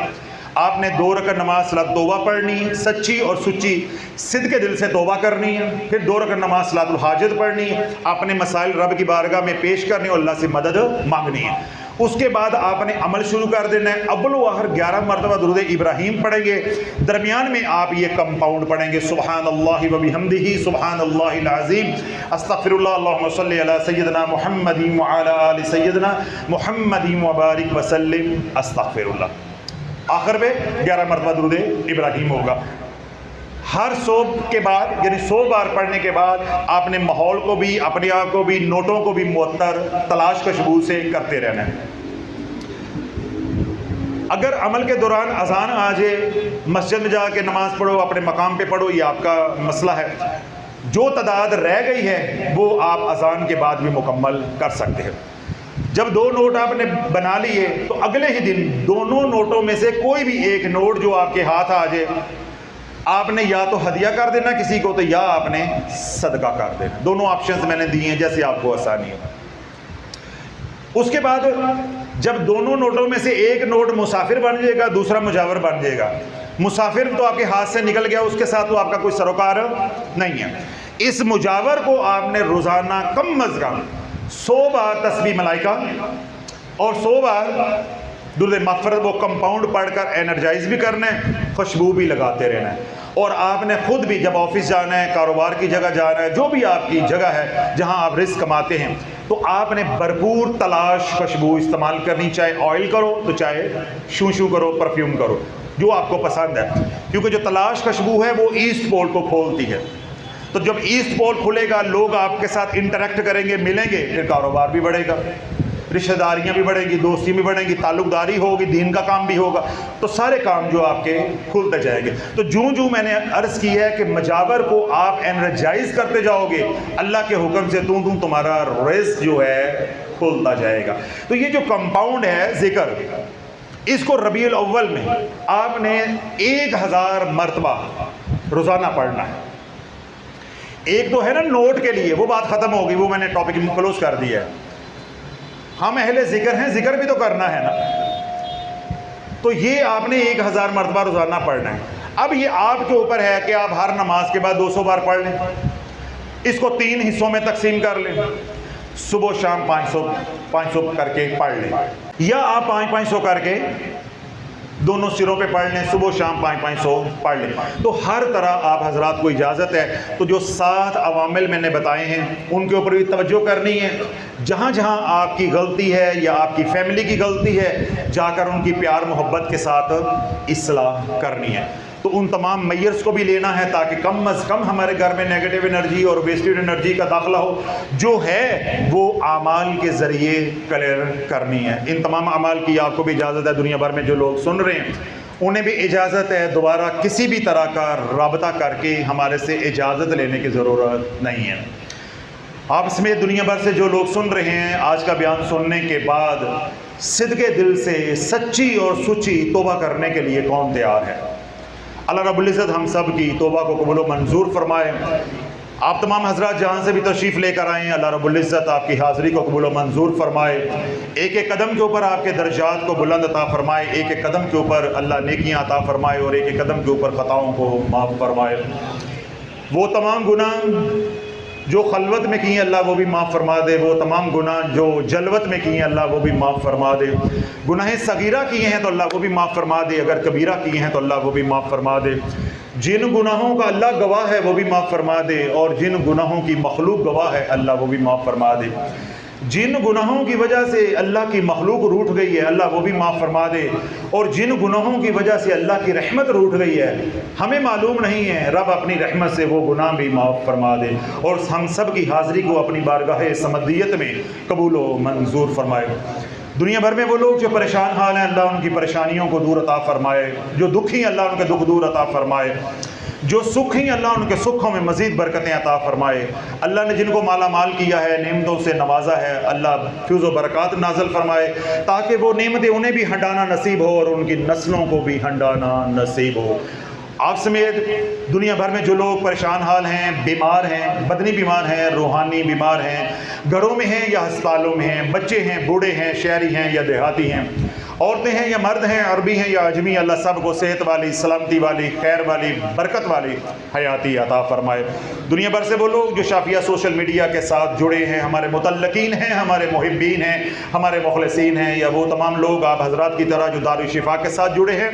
آپ نے 2 رکعت نماز صلاۃ توبہ پڑھنی ہے، سچی اور سچی صدق کے دل سے توبہ کرنی ہے. پھر 2 رکعت نماز صلاۃ الحاجت پڑھنی ہے، اپنے مسائل رب کی بارگاہ میں پیش کرنی اور اللہ سے مدد مانگنی ہے. اس کے بعد آپ نے عمل شروع کر دینا ہے. اول و آخر 11 مرتبہ درود ابراہیم پڑھیں گے، درمیان میں آپ یہ کمپاؤنڈ پڑھیں گے، سبحان اللہ و بحمدہ سبحان اللہ العظیم، استغفر اللہ، اللہم صلی علی سیدنا محمد وعلی آل سیدنا محمد وبارک وسلم، استغفر اللہ. آخر میں 11 مرتبہ درود ابراہیم ہوگا. ہر 100 کے بعد یعنی 100 بار پڑھنے کے بعد آپ نے ماحول کو بھی، اپنے آپ کو بھی، نوٹوں کو بھی معطر تلاش کشبو سے کرتے رہنا ہے. اگر عمل کے دوران اذان آ جائے، مسجد میں جا کے نماز پڑھو، اپنے مقام پہ پڑھو، یہ آپ کا مسئلہ ہے. جو تعداد رہ گئی ہے وہ آپ اذان کے بعد بھی مکمل کر سکتے ہیں. جب 2 نوٹ آپ نے بنا لیے تو اگلے ہی دن دونوں نوٹوں میں سے کوئی بھی ایک نوٹ جو آپ کے ہاتھ آ جائے آپ نے یا تو ہدیہ کر دینا کسی کو، تو یا آپ نے صدقہ کر دینا. دونوں آپشنز میں نے دیے ہیں جیسے آپ کو آسانی ہو. اس کے بعد جب دونوں نوٹوں میں سے ایک نوٹ مسافر بن جائے گا، دوسرا مجاور بن جائے گا. مسافر تو آپ کے ہاتھ سے نکل گیا، اس کے ساتھ تو آپ کا کوئی سروکار نہیں ہے. اس مجاور کو آپ نے روزانہ کم از کم 100 بار تسبیح ملائکہ اور 100 بار درود مغفرت وہ کمپاؤنڈ پڑھ کر انرجائز بھی کرنا ہے، خوشبو بھی لگاتے رہنا ہے. اور آپ نے خود بھی جب آفس جانا ہے، کاروبار کی جگہ جانا ہے، جو بھی آپ کی جگہ ہے جہاں آپ رزق کماتے ہیں، تو آپ نے بھرپور تلاش خوشبو استعمال کرنی. چاہے آئل کرو تو چاہے شو کرو، پرفیوم کرو، جو آپ کو پسند ہے. کیونکہ جو تلاش خوشبو ہے وہ ایسٹ پول کو کھولتی ہے. تو جب ایسٹ پول کھلے گا، لوگ آپ کے ساتھ انٹریکٹ کریں گے، ملیں گے، پھر کاروبار بھی بڑھے گا، رشتہ داریاں بھی بڑھیں گی، دوستی بھی بڑھیں گی، تعلق داری ہوگی، دین کا کام بھی ہوگا، تو سارے کام جو آپ کے کھلتے جائیں گے. تو جو میں نے عرض کی ہے کہ مجاور کو آپ انرجائز کرتے جاؤ گے، اللہ کے حکم سے تمہارا رزق جو ہے کھلتا جائے گا. تو یہ جو کمپاؤنڈ ہے ذکر، اس کو ربیع الاول میں آپ نے 1000 مرتبہ روزانہ پڑھنا ہے. ایک تو ہے نا نوٹ کے لیے، وہ بات ختم ہوگی، وہ میں نے ٹاپک کلوز کر دیا ہے. ہم اہل ذکر ہیں، ذکر بھی تو کرنا ہے نا. تو یہ آپ نے 1000 مرتبہ روزانہ پڑھنا ہے. اب یہ آپ کے اوپر ہے کہ آپ ہر نماز کے بعد 200 بار پڑھ لیں، اس کو 3 حصوں میں تقسیم کر لیں، صبح شام 500 کر کے پڑھ لیں، یا آپ 500 کر کے دونوں سروں پہ پڑھ لیں، صبح شام 500 پڑھ لیں. تو ہر طرح آپ حضرات کو اجازت ہے. تو جو 7 عوامل میں نے بتائے ہیں ان کے اوپر بھی توجہ کرنی ہے. جہاں جہاں آپ کی غلطی ہے یا آپ کی فیملی کی غلطی ہے، جا کر ان کی پیار محبت کے ساتھ اصلاح کرنی ہے. تو ان تمام میئرز کو بھی لینا ہے تاکہ کم از کم ہمارے گھر میں نیگیٹو انرجی اور ویسٹڈ انرجی کا داخلہ ہو. جو ہے وہ اعمال کے ذریعے کلیئر کرنی ہے. ان تمام اعمال کی آپ کو بھی اجازت ہے. دنیا بھر میں جو لوگ سن رہے ہیں انہیں بھی اجازت ہے. دوبارہ کسی بھی طرح کا رابطہ کر کے ہمارے سے اجازت لینے کی ضرورت نہیں ہے. آپ سمیت دنیا بھر سے جو لوگ سن رہے ہیں، آج کا بیان سننے کے بعد صدقے دل سے سچی اور سچی توبہ کرنے کے لیے کون تیار ہے؟ اللہ رب العزت ہم سب کی توبہ کو قبول و منظور فرمائے. آپ تمام حضرات جہاں سے بھی تشریف لے کر آئیں، اللہ رب العزت آپ کی حاضری کو قبول و منظور فرمائے. ایک ایک قدم کے اوپر آپ کے درجات کو بلند عطا فرمائے. ایک ایک قدم کے اوپر اللہ نیکیاں عطا فرمائے اور ایک ایک قدم کے اوپر خطاؤں کو معاف فرمائے. وہ تمام گناہ جو خلوت میں کی ہیں اللہ وہ بھی معاف فرما دے. وہ تمام گناہ جو جلوت میں کی ہیں اللہ وہ بھی معاف فرما دے. گناہ صغیرہ کیے ہیں تو اللہ وہ بھی معاف فرما دے. اگر کبیرہ کیے ہیں تو اللہ وہ بھی معاف فرما دے. جن گناہوں کا اللہ گواہ ہے وہ بھی معاف فرما دے، اور جن گناہوں کی مخلوق گواہ ہے اللہ وہ بھی معاف فرما دے. جن گناہوں کی وجہ سے اللہ کی مخلوق روٹھ گئی ہے اللہ وہ بھی معاف فرما دے، اور جن گناہوں کی وجہ سے اللہ کی رحمت روٹھ گئی ہے ہمیں معلوم نہیں ہے، رب اپنی رحمت سے وہ گناہ بھی معاف فرما دے، اور ہم سب کی حاضری کو اپنی بارگاہ سمدیت میں قبول و منظور فرمائے. دنیا بھر میں وہ لوگ جو پریشان حال ہیں اللہ ان کی پریشانیوں کو دور عطا فرمائے. جو دکھی ہیں اللہ ان کے دکھ دور عطا فرمائے. جو سکھ ہیں اللہ ان کے سکھوں میں مزید برکتیں عطا فرمائے. اللہ نے جن کو مالا مال کیا ہے، نعمتوں سے نوازا ہے، اللہ فیض و برکات نازل فرمائے تاکہ وہ نعمتیں انہیں بھی ہنڈانا نصیب ہو اور ان کی نسلوں کو بھی ہنڈانا نصیب ہو. آپ سمیت دنیا بھر میں جو لوگ پریشان حال ہیں، بیمار ہیں، بدنی بیمار ہیں، روحانی بیمار ہیں، گھروں میں ہیں یا ہسپتالوں میں ہیں، بچے ہیں، بوڑھے ہیں، شہری ہیں یا دیہاتی ہیں، عورتیں ہیں یا مرد ہیں، عربی ہیں یا اجمی، اللہ سب کو صحت والی، سلامتی والی، خیر والی، برکت والی حیاتی عطا فرمائے. دنیا بھر سے وہ لوگ جو شافیہ سوشل میڈیا کے ساتھ جڑے ہیں، ہمارے متعلقین ہیں، ہمارے محبین ہیں، ہمارے مخلصین ہیں، یا وہ تمام لوگ آپ حضرات کی طرح جو دارالشفا کے ساتھ جڑے ہیں،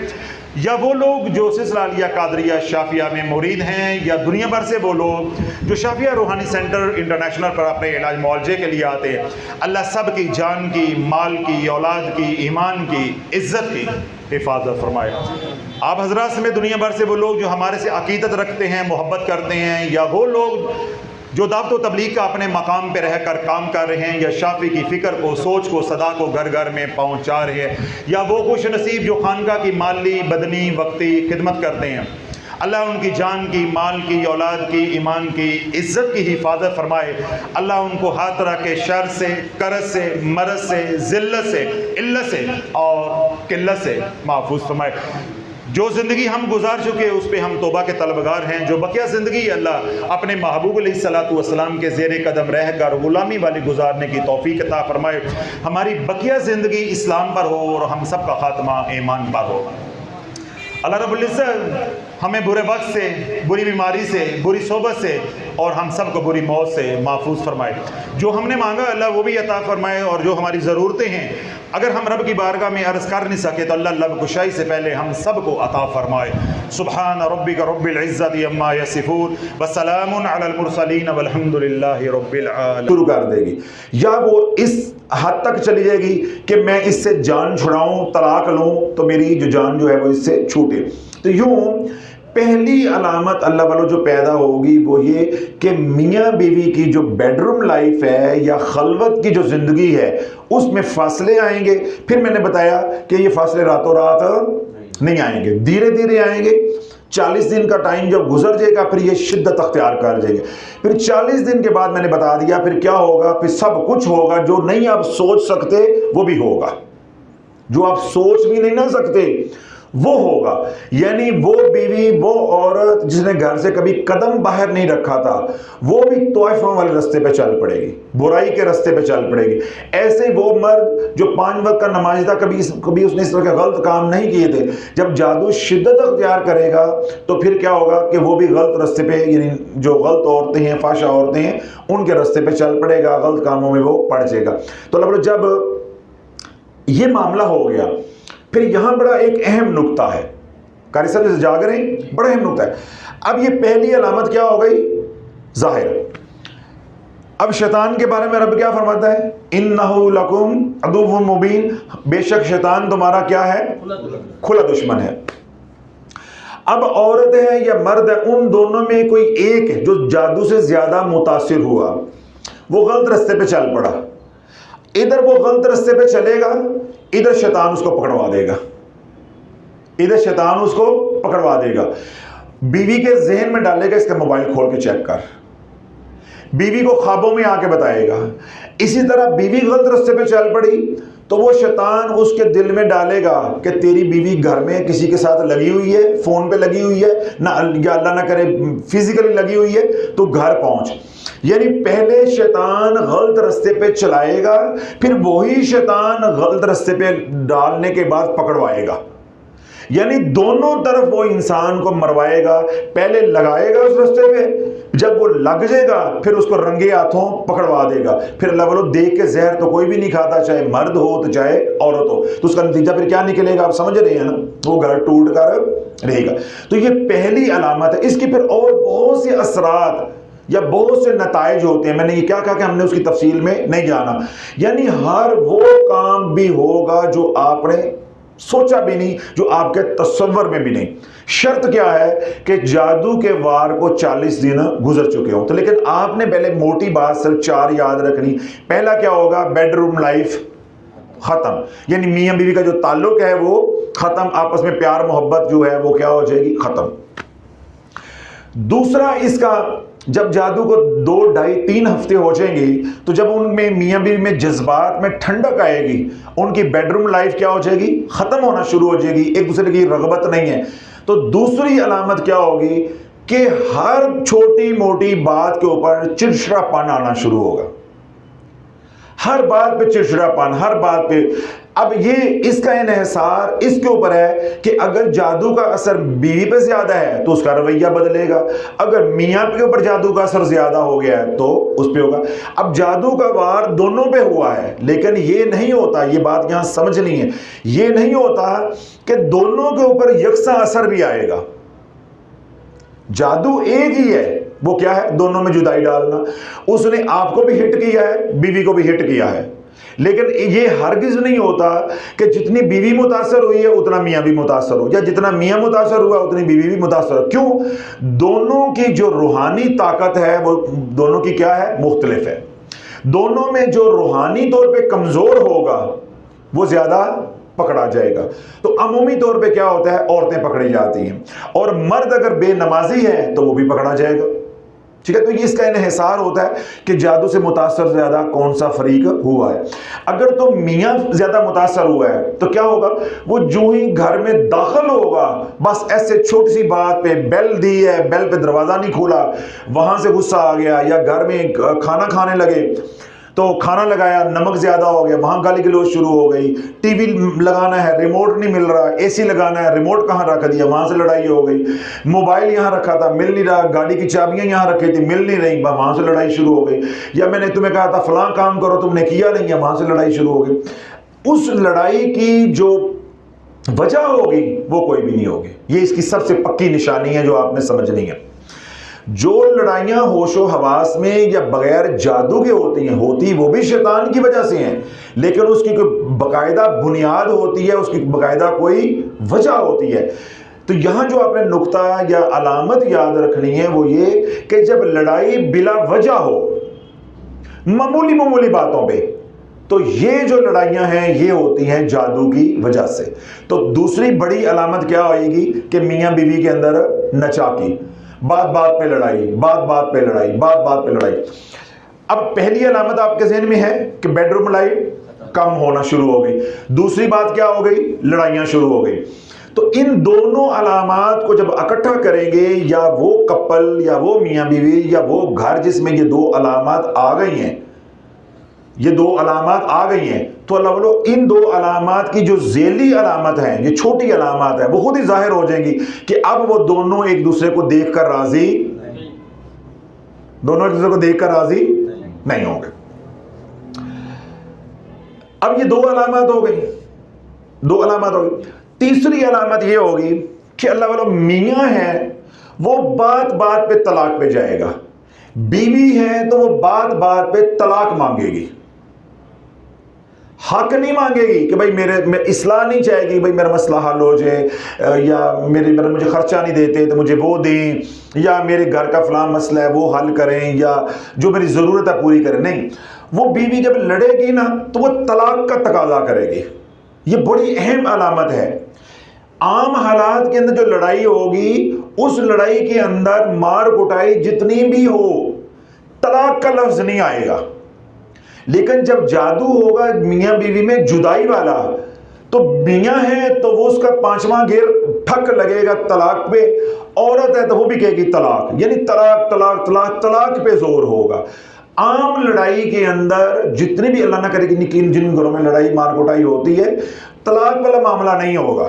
یا وہ لوگ جو سلسلہ عالیہ قادریہ شافیہ میں مرید ہیں، یا دنیا بھر سے وہ لوگ جو شافیہ روحانی سینٹر انٹرنیشنل پر اپنے علاج معالجے کے لیے آتے ہیں، اللہ سب کی جان کی، مال کی، اولاد کی، ایمان کی، عزت کی حفاظت فرمائے. آپ حضرات میں دنیا بھر سے وہ لوگ جو ہمارے سے عقیدت رکھتے ہیں، محبت کرتے ہیں، یا وہ لوگ جو دعوت و تبلیغ کا اپنے مقام پہ رہ کر کام کر رہے ہیں، یا شافی کی فکر کو، سوچ کو، صدا کو گھر گھر میں پہنچا رہے ہیں، یا وہ خوش نصیب جو خانقاہ کی مالی، بدنی، وقتی خدمت کرتے ہیں، اللہ ان کی جان کی، مال کی، اولاد کی، ایمان کی، عزت کی حفاظت فرمائے. اللہ ان کو ہر طرح کے شر سے، قرض سے، مرض سے، ذلت سے، علت سے اور قلت سے محفوظ فرمائے. جو زندگی ہم گزار چکے اس پہ ہم توبہ کے طلبگار ہیں. جو بقیہ زندگی اللہ اپنے محبوب علیہ الصلوۃ والسلام کے زیر قدم رہ کر غلامی والی گزارنے کی توفیق عطا فرمائے. ہماری بقیہ زندگی اسلام پر ہو اور ہم سب کا خاتمہ ایمان پر ہو. اللہ رب العزت ہمیں برے وقت سے، بری بیماری سے، بری صحبت سے اور ہم سب کو بری موت سے محفوظ فرمائے. جو ہم نے مانگا اللہ وہ بھی عطا فرمائے، اور جو ہماری ضرورتیں ہیں اگر ہم رب کی بارگاہ میں عرض کر نہیں سکے تو اللہ لب کشائی سے پہلے ہم سب کو عطا فرمائے. سبحان ربک رب العزت عما یصفون وسلام علی المرسلین والحمد للہ رب العالمین. شروع کر دے گی، یا وہ اس حد تک چلی جائے گی کہ میں اس سے جان چھڑاؤں، طلاق لوں تو میری جو جان جو ہے وہ اس سے چھوٹے. تو یوں پہلی علامت اللہ والوں جو پیدا ہوگی وہ یہ کہ میاں بیوی کی جو بیڈ روم لائف ہے یا خلوت کی جو زندگی ہے اس میں فاصلے آئیں گے. پھر میں نے بتایا کہ یہ فاصلے راتوں رات نہیں آئیں گے، دھیرے دھیرے آئیں گے. 40 دن کا ٹائم جب گزر جائے گا پھر یہ شدت اختیار کر جائے گا. پھر 40 دن کے بعد میں نے بتا دیا پھر کیا ہوگا، پھر سب کچھ ہوگا جو نہیں آپ سوچ سکتے وہ بھی ہوگا، جو آپ سوچ بھی نہیں نہ سکتے وہ ہوگا. یعنی وہ بیوی، وہ عورت جس نے گھر سے کبھی قدم باہر نہیں رکھا تھا وہ بھی طائفوں والے رستے پہ چل پڑے گی، برائی کے رستے پہ چل پڑے گی. ایسے وہ مرد جو 5 وقت کا نمازی تھا کبھی اس نے اس طرح کے غلط کام نہیں کیے تھے، جب جادو شدت اختیار کرے گا تو پھر کیا ہوگا کہ وہ بھی غلط رستے پہ، یعنی جو غلط عورتیں ہیں، فحشہ عورتیں ہیں، ان کے رستے پہ چل پڑے گا، غلط کاموں میں وہ پڑ جائے گا. تو اللہ جب یہ معاملہ ہو گیا پھر یہاں بڑا ایک اہم نقطہ ہے، قاری صاحب سے جاگ رہے ہیں، بڑا اہم نقطہ ہے. اب یہ پہلی علامت کیا ہو گئی؟ ظاہر. اب شیطان کے بارے میں رب کیا فرماتا ہے؟ اِنَّهُ لَكُمْ عَدُوٌّ مُبِينٌ، بے شک شیطان تمہارا کیا ہے؟ کھلا دشمن ہے. اب عورت ہے یا مرد ہے، ان دونوں میں کوئی ایک ہے جو جادو سے زیادہ متاثر ہوا، وہ غلط رستے پہ چل پڑا. ادھر وہ غلط رستے پہ چلے گا، ادھر شیطان اس کو پکڑوا دے گا، ادھر شیطان اس کو پکڑوا دے گا. بیوی کے ذہن میں ڈالے گا اس کا موبائل کھول کے چیک کر، بیوی کو خوابوں میں آ کے بتائے گا. اسی طرح بیوی غلط رستے پہ چل پڑی تو وہ شیطان اس کے دل میں ڈالے گا کہ تیری بیوی گھر میں کسی کے ساتھ لگی ہوئی ہے، فون پہ لگی ہوئی ہے، نہ یا اللہ نہ کرے فزیکلی لگی ہوئی ہے، تو گھر پہنچ. یعنی پہلے شیطان غلط رستے پہ چلائے گا، پھر وہی شیطان غلط رستے پہ ڈالنے کے بعد پکڑوائے گا. یعنی دونوں طرف وہ انسان کو مروائے گا، پہلے لگائے گا اس رستے پہ، جب وہ لگ جائے گا پھر اس کو رنگے ہاتھوں پکڑوا دے گا. پھر اللہ والو دیکھ کے زہر تو کوئی بھی نہیں کھاتا، چاہے مرد ہو تو چاہے عورت ہو، تو اس کا نتیجہ پھر کیا نکلے گا آپ سمجھ رہے ہیں نا؟ وہ گھر ٹوٹ کر رہے گا. تو یہ پہلی علامت ہے. اس کی پھر اور بہت سے اثرات یا بہت سے نتائج ہوتے ہیں. میں نے یہ کیا کہا کہ ہم نے اس کی تفصیل میں نہیں جانا. یعنی ہر وہ کام بھی ہوگا جو آپ نے سوچا بھی نہیں، جو آپ کے تصور میں بھی نہیں. شرط کیا ہے کہ جادو کے وار کو 40 دن گزر چکے ہوں. تو لیکن آپ نے پہلے موٹی بات صرف 4 یاد رکھنی. پہلا کیا ہوگا؟ بیڈ روم لائف ختم، یعنی میاں بیوی کا جو تعلق ہے وہ ختم، آپس میں پیار محبت جو ہے وہ کیا ہو جائے گی؟ ختم. دوسرا اس کا جب جادو کو 2 ڈھائی 3 ہفتے ہو جائیں گے تو جب ان میں میاں بیوی میں جذبات میں ٹھنڈک آئے گی، ان کی بیڈ روم لائف کیا ہو جائے گی؟ ختم ہونا شروع ہو جائے گی، ایک دوسرے کی رغبت نہیں ہے. تو دوسری علامت کیا ہوگی کہ ہر چھوٹی موٹی بات کے اوپر چڑچڑا پن آنا شروع ہوگا، ہر بات پہ چڑچڑا پن، ہر بات پہ. اب یہ اس کا انحصار اس کے اوپر ہے کہ اگر جادو کا اثر بیوی پہ زیادہ ہے تو اس کا رویہ بدلے گا، اگر میاں کے اوپر جادو کا اثر زیادہ ہو گیا ہے تو اس پہ ہوگا. اب جادو کا وار دونوں پہ ہوا ہے، لیکن یہ نہیں ہوتا، یہ بات یہاں سمجھنی ہے، یہ نہیں ہوتا کہ دونوں کے اوپر یکساں اثر بھی آئے گا. جادو ایک ہی ہے، وہ کیا ہے؟ دونوں میں جدائی ڈالنا. اس نے آپ کو بھی ہٹ کیا ہے، بیوی کو بھی ہٹ کیا ہے، لیکن یہ ہرگز نہیں ہوتا کہ جتنی بیوی متاثر ہوئی ہے اتنا میاں بھی متاثر ہو، یا جتنا میاں متاثر ہوا اتنی بیوی بھی متاثر ہو. کیوں؟ دونوں کی جو روحانی طاقت ہے وہ دونوں کی کیا ہے؟ مختلف ہے. دونوں میں جو روحانی طور پہ کمزور ہوگا وہ زیادہ پکڑا جائے گا. تو عمومی طور پہ کیا ہوتا ہے؟ عورتیں پکڑی جاتی ہیں، اور مرد اگر بے نمازی ہے تو وہ بھی پکڑا جائے گا. ٹھیک ہے. تو یہ اس کا انحصار ہوتا ہے کہ جادو سے متاثر زیادہ کون سا فریق ہوا ہے. اگر تو میاں زیادہ متاثر ہوا ہے تو کیا ہوگا, وہ جو ہی گھر میں داخل ہوگا بس ایسے چھوٹی سی بات پہ بیل دی ہے, بیل پہ دروازہ نہیں کھولا, وہاں سے غصہ آ گیا, یا گھر میں کھانا کھانے لگے تو کھانا لگایا نمک زیادہ ہو گیا, وہاں گالی گلوچ شروع ہو گئی, ٹی وی لگانا ہے ریموٹ نہیں مل رہا, اے سی لگانا ہے ریموٹ کہاں رکھ دیا, وہاں سے لڑائی ہو گئی, موبائل یہاں رکھا تھا مل نہیں رہا, گاڑی کی چابیاں یہاں رکھی تھی مل نہیں رہی, وہاں سے لڑائی شروع ہو گئی, یا میں نے تمہیں کہا تھا فلاں کام کرو تم نے کیا نہیں ہے, وہاں سے لڑائی شروع ہو گئی. اس لڑائی کی جو وجہ ہوگی وہ کوئی بھی نہیں ہوگی. یہ اس کی سب سے پکی نشانی ہے جو آپ نے سمجھنی ہے. جو لڑائیاں ہوش و حواس میں یا بغیر جادو کے ہوتی وہ بھی شیطان کی وجہ سے ہیں, لیکن اس کی کوئی باقاعدہ بنیاد ہوتی ہے, اس کی باقاعدہ کوئی وجہ ہوتی ہے. تو یہاں جو آپ نے نقطہ یا علامت یاد رکھنی ہے وہ یہ کہ جب لڑائی بلا وجہ ہو معمولی باتوں پہ, تو یہ جو لڑائیاں ہیں یہ ہوتی ہیں جادو کی وجہ سے. تو دوسری بڑی علامت کیا ہوئے گی کہ میاں بیوی کے اندر نچاکی, بات بات پہ لڑائی, بات بات پہ لڑائی, بات بات پہ لڑائی. اب پہلی علامت آپ کے ذہن میں ہے کہ بیڈ روم لائٹ کم ہونا شروع ہو گئی. دوسری بات کیا ہو گئی, لڑائیاں شروع ہو گئی. تو ان دونوں علامات کو جب اکٹھا کریں گے, یا وہ کپل یا وہ میاں بیوی یا وہ گھر جس میں یہ دو علامات آ گئی ہیں, یہ دو علامات آ گئی ہیں, تو اللہ والو ان دو علامات کی جو ذیلی علامت ہیں, یہ چھوٹی علامات ہیں, وہ خود ہی ظاہر ہو جائیں گی کہ اب وہ دونوں ایک دوسرے کو دیکھ کر راضی نہیں ہوں گے. اب یہ دو علامات ہو گئی. تیسری علامت یہ ہوگی کہ اللہ والو میاں ہے وہ بات بات پہ طلاق پہ جائے گا, بیوی ہے تو وہ بات بات پہ طلاق مانگے گی. حق نہیں مانگے گی کہ بھائی میں اصلاح نہیں چاہے گی, بھائی میرا مسئلہ حل ہو جائے, یا مجھے خرچہ نہیں دیتے تو مجھے وہ دیں, یا میرے گھر کا فلاں مسئلہ ہے وہ حل کریں, یا جو میری ضرورت ہے پوری کریں. نہیں, وہ بیوی جب لڑے گی نا تو وہ طلاق کا تقاضا کرے گی. یہ بڑی اہم علامت ہے. عام حالات کے اندر جو لڑائی ہوگی اس لڑائی کے اندر مار کٹائی جتنی بھی ہو طلاق کا لفظ نہیں آئے گا. لیکن جب جادو ہوگا میاں بیوی میں جدائی والا, تو میاں ہے تو وہ اس کا 5واں گیئر ٹھک لگے گا طلاق پہ, عورت ہے تو وہ بھی کہے گی طلاق, یعنی طلاق طلاق طلاق طلاق پہ زور ہوگا. عام لڑائی کے اندر جتنی بھی اللہ نہ کرے کہ جن گھروں میں لڑائی مار کٹائی ہوتی ہے طلاق والا معاملہ نہیں ہوگا.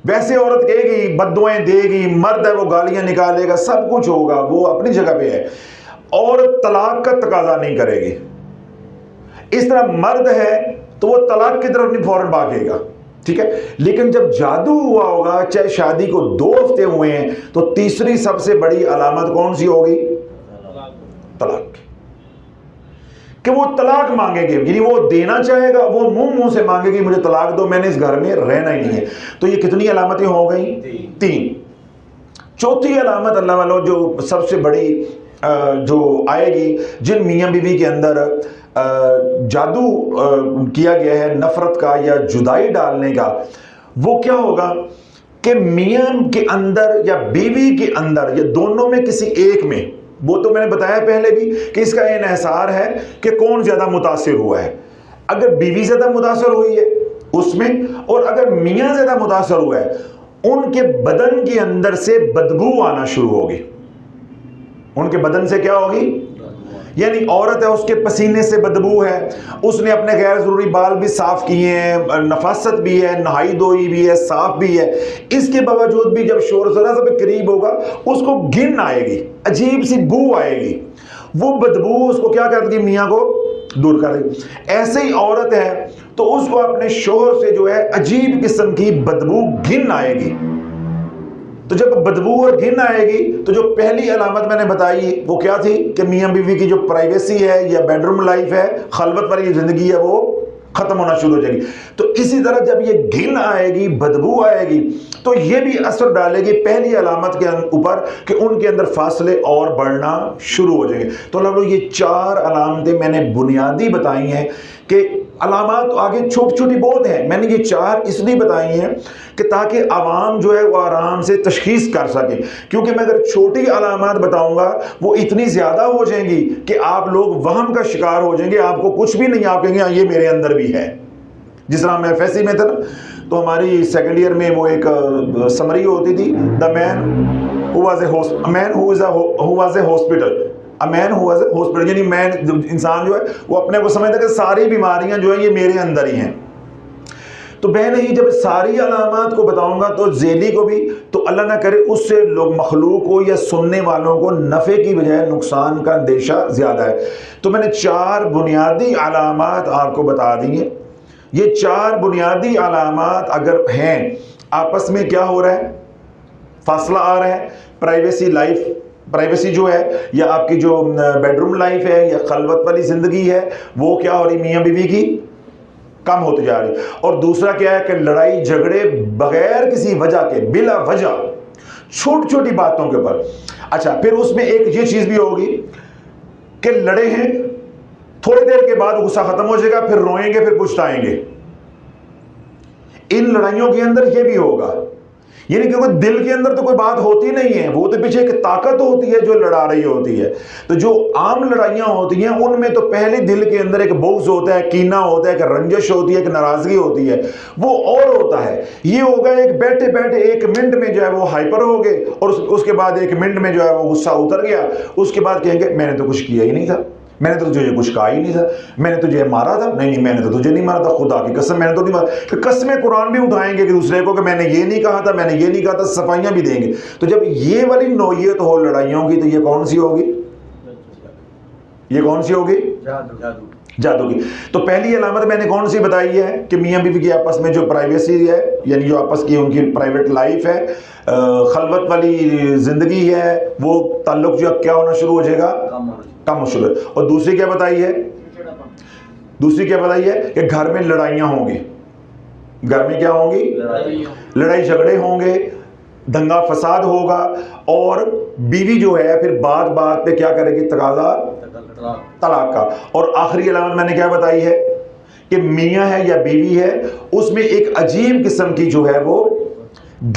ویسے عورت کہے گی, بددعائیں دے گی, مرد ہے وہ گالیاں نکالے گا, سب کچھ ہوگا, وہ اپنی جگہ پہ ہے. عورت طلاق کا تقاضا نہیں کرے گی. اس طرح مرد ہے تو وہ طلاق کی طرف نہیں فوراً بھاگے گا. ٹھیک ہے, لیکن جب جادو ہوا ہوگا, چاہے شادی کو 2 ہفتے ہوئے ہیں, تو تیسری سب سے بڑی علامت کون سی ہوگی, طلاق کی, کہ وہ طلاق مانگے گی. یعنی وہ دینا چاہے گا, وہ منہ سے مانگے گی مجھے طلاق دو, میں نے اس گھر میں رہنا ہی نہیں ہے. تو یہ کتنی علامتیں ہو گئیں, 3. چوتھی علامت اللہ والو جو سب سے بڑی جو آئے گی جن میاں بیوی کے اندر جادو کیا گیا ہے نفرت کا یا جدائی ڈالنے کا, وہ کیا ہوگا کہ میاں کے اندر یا بیوی کے اندر یا دونوں میں کسی ایک میں, وہ تو میں نے بتایا پہلے بھی کہ اس کا انحصار ہے کہ کون زیادہ متاثر ہوا ہے. اگر بیوی زیادہ متاثر ہوئی ہے اس میں, اور اگر میاں زیادہ متاثر ہوا ہے, ان کے بدن کے اندر سے بدبو آنا شروع ہوگی. ان کے بدن سے کیا ہوگی, یعنی عورت ہے اس کے پسینے سے بدبو ہے, اس نے اپنے غیر ضروری بال بھی صاف کیے ہیں, نفاست بھی ہے, نہائی دھوئی بھی ہے, صاف بھی ہے, اس کے باوجود بھی جب شور ذرا سا بھی قریب ہوگا اس کو گھن آئے گی, عجیب سی بو آئے گی. وہ بدبو اس کو کیا کرے گی, میاں کو دور کر دے گی. ایسے ہی عورت ہے تو اس کو اپنے شوہر سے جو ہے عجیب قسم کی بدبو گھن آئے گی. تو جب بدبو اور گھن آئے گی تو جو پہلی علامت میں نے بتائی وہ کیا تھی کہ میاں بیوی کی جو پرائیویسی ہے یا بیڈ روم لائف ہے, خلوت والی زندگی ہے, وہ ختم ہونا شروع ہو جائے گی. تو اسی طرح جب یہ گھن آئے گی, بدبو آئے گی, تو یہ بھی اثر ڈالے گی پہلی علامت کے اوپر کہ ان کے اندر فاصلے اور بڑھنا شروع ہو جائیں گے. تو لوگوں یہ 4 علامتیں میں نے بنیادی بتائی ہیں کہ علامات آگے چھوٹی چھوٹی بہت ہیں، میں نے یہ 4 اس لیے بتائی ہیں کہ تاکہ عوام جو ہے وہ آرام سے تشخیص کر سکے، کیونکہ میں اگر چھوٹی علامات بتاؤں گا وہ اتنی زیادہ ہو جائیں گی کہ آپ لوگ وہم کا شکار ہو جائیں گے، آپ کو کچھ بھی نہیں، آپ کہیں گے یہ میرے اندر بھی ہے۔ جس طرح میں FSC میں تھا نا، تو ہماری سیکنڈ ایئر میں وہ ایک سمری ہوتی تھی، دا مین ہو واز اے ہاسپٹل، یعنی انسان جو ہے وہ اپنے کو سمجھتا ہے کہ ساری بیماریاں جو ہیں یہ میرے اندر ہی ہیں۔ تو میں نہیں، جب ساری علامات کو بتاؤں گا تو ذیلی کو بھی، تو اللہ نہ کرے اس سے لوگ مخلوق کو یا سننے والوں کو نفع کی بجائے نقصان کا اندیشہ زیادہ ہے۔ تو میں نے 4 بنیادی علامات آپ کو بتا دی ہیں۔ یہ 4 بنیادی علامات اگر ہیں، آپس میں کیا ہو رہا ہے؟ فاصلہ آ رہا ہے، پرائیویسی جو ہے، یا آپ کی جو بیڈ روم لائف ہے یا خلوت والی زندگی ہے، وہ کیا ہو رہی میاں بیوی کی؟ کم ہوتی جا رہی۔ اور دوسرا کیا ہے کہ لڑائی جھگڑے بغیر کسی وجہ کے، بلا وجہ، چھوٹی چھوٹی باتوں کے اوپر۔ اچھا، پھر اس میں ایک یہ چیز بھی ہوگی کہ لڑے ہیں، تھوڑی دیر کے بعد غصہ ختم ہو جائے گا، پھر روئیں گے، پھر پچھتائیں گے۔ ان لڑائیوں کے اندر یہ بھی ہوگا، یعنی کیونکہ دل کے اندر تو کوئی بات ہوتی نہیں ہے، وہ تو پیچھے ایک طاقت ہوتی ہے جو لڑا رہی ہوتی ہے۔ تو جو عام لڑائیاں ہوتی ہیں ان میں تو پہلے دل کے اندر ایک بغض ہوتا ہے، کینہ ہوتا ہے، ایک رنجش ہوتی ہے، ایک ناراضگی ہوتی ہے، وہ اور ہوتا ہے۔ یہ ہوگا ایک بیٹھے بیٹھے 1 منٹ میں جو ہے وہ ہائپر ہو گئے، اور اس کے بعد 1 منٹ میں جو ہے وہ غصہ اتر گیا، اس کے بعد کہیں گے میں نے تو کچھ کیا ہی نہیں تھا، میں نے تو تجھے کچھ کہا ہی نہیں تھا، میں نے تجھے مارا تھا، نہیں میں نے تو تجھے نہیں مارا تھا، خدا کی قسم میں نے تو نہیں مارا۔ پھر قسمیں قرآن بھی اٹھائیں گے کہ دوسرے کو کہ میں نے یہ نہیں کہا تھا، میں نے یہ نہیں کہا تھا، صفائیاں بھی دیں گے۔ تو جب یہ والی نوعیت ہو لڑائیوں کی، تو یہ کون سی ہوگی؟ یہ کون سی ہوگی؟ جادو کی۔ تو پہلی علامت میں نے کون سی بتائی ہے کہ میاں بیوی کی آپس میں جو پرائیویسی ہے، یعنی جو آپس کی ان کی پرائیویٹ لائف ہے، خلوت والی زندگی ہے، وہ تعلق جو کیا ہونا شروع ہو جائے گا؟ کم ہو شروع۔ اور دوسری کیا بتائی ہے؟ دوسری کیا بتائی ہے کہ گھر میں لڑائیاں ہوں گی، گھر میں کیا ہوں گی؟ لڑائی جھگڑے ہوں گے، دنگا فساد ہوگا، اور بیوی جو ہے پھر بات بات پہ کیا کرے گی؟ تقاضا طلاق کا۔ اور آخری علامت میں نے کیا بتائی ہے کہ میاں ہے یا بیوی ہے، اس میں ایک عجیب قسم کی جو ہے وہ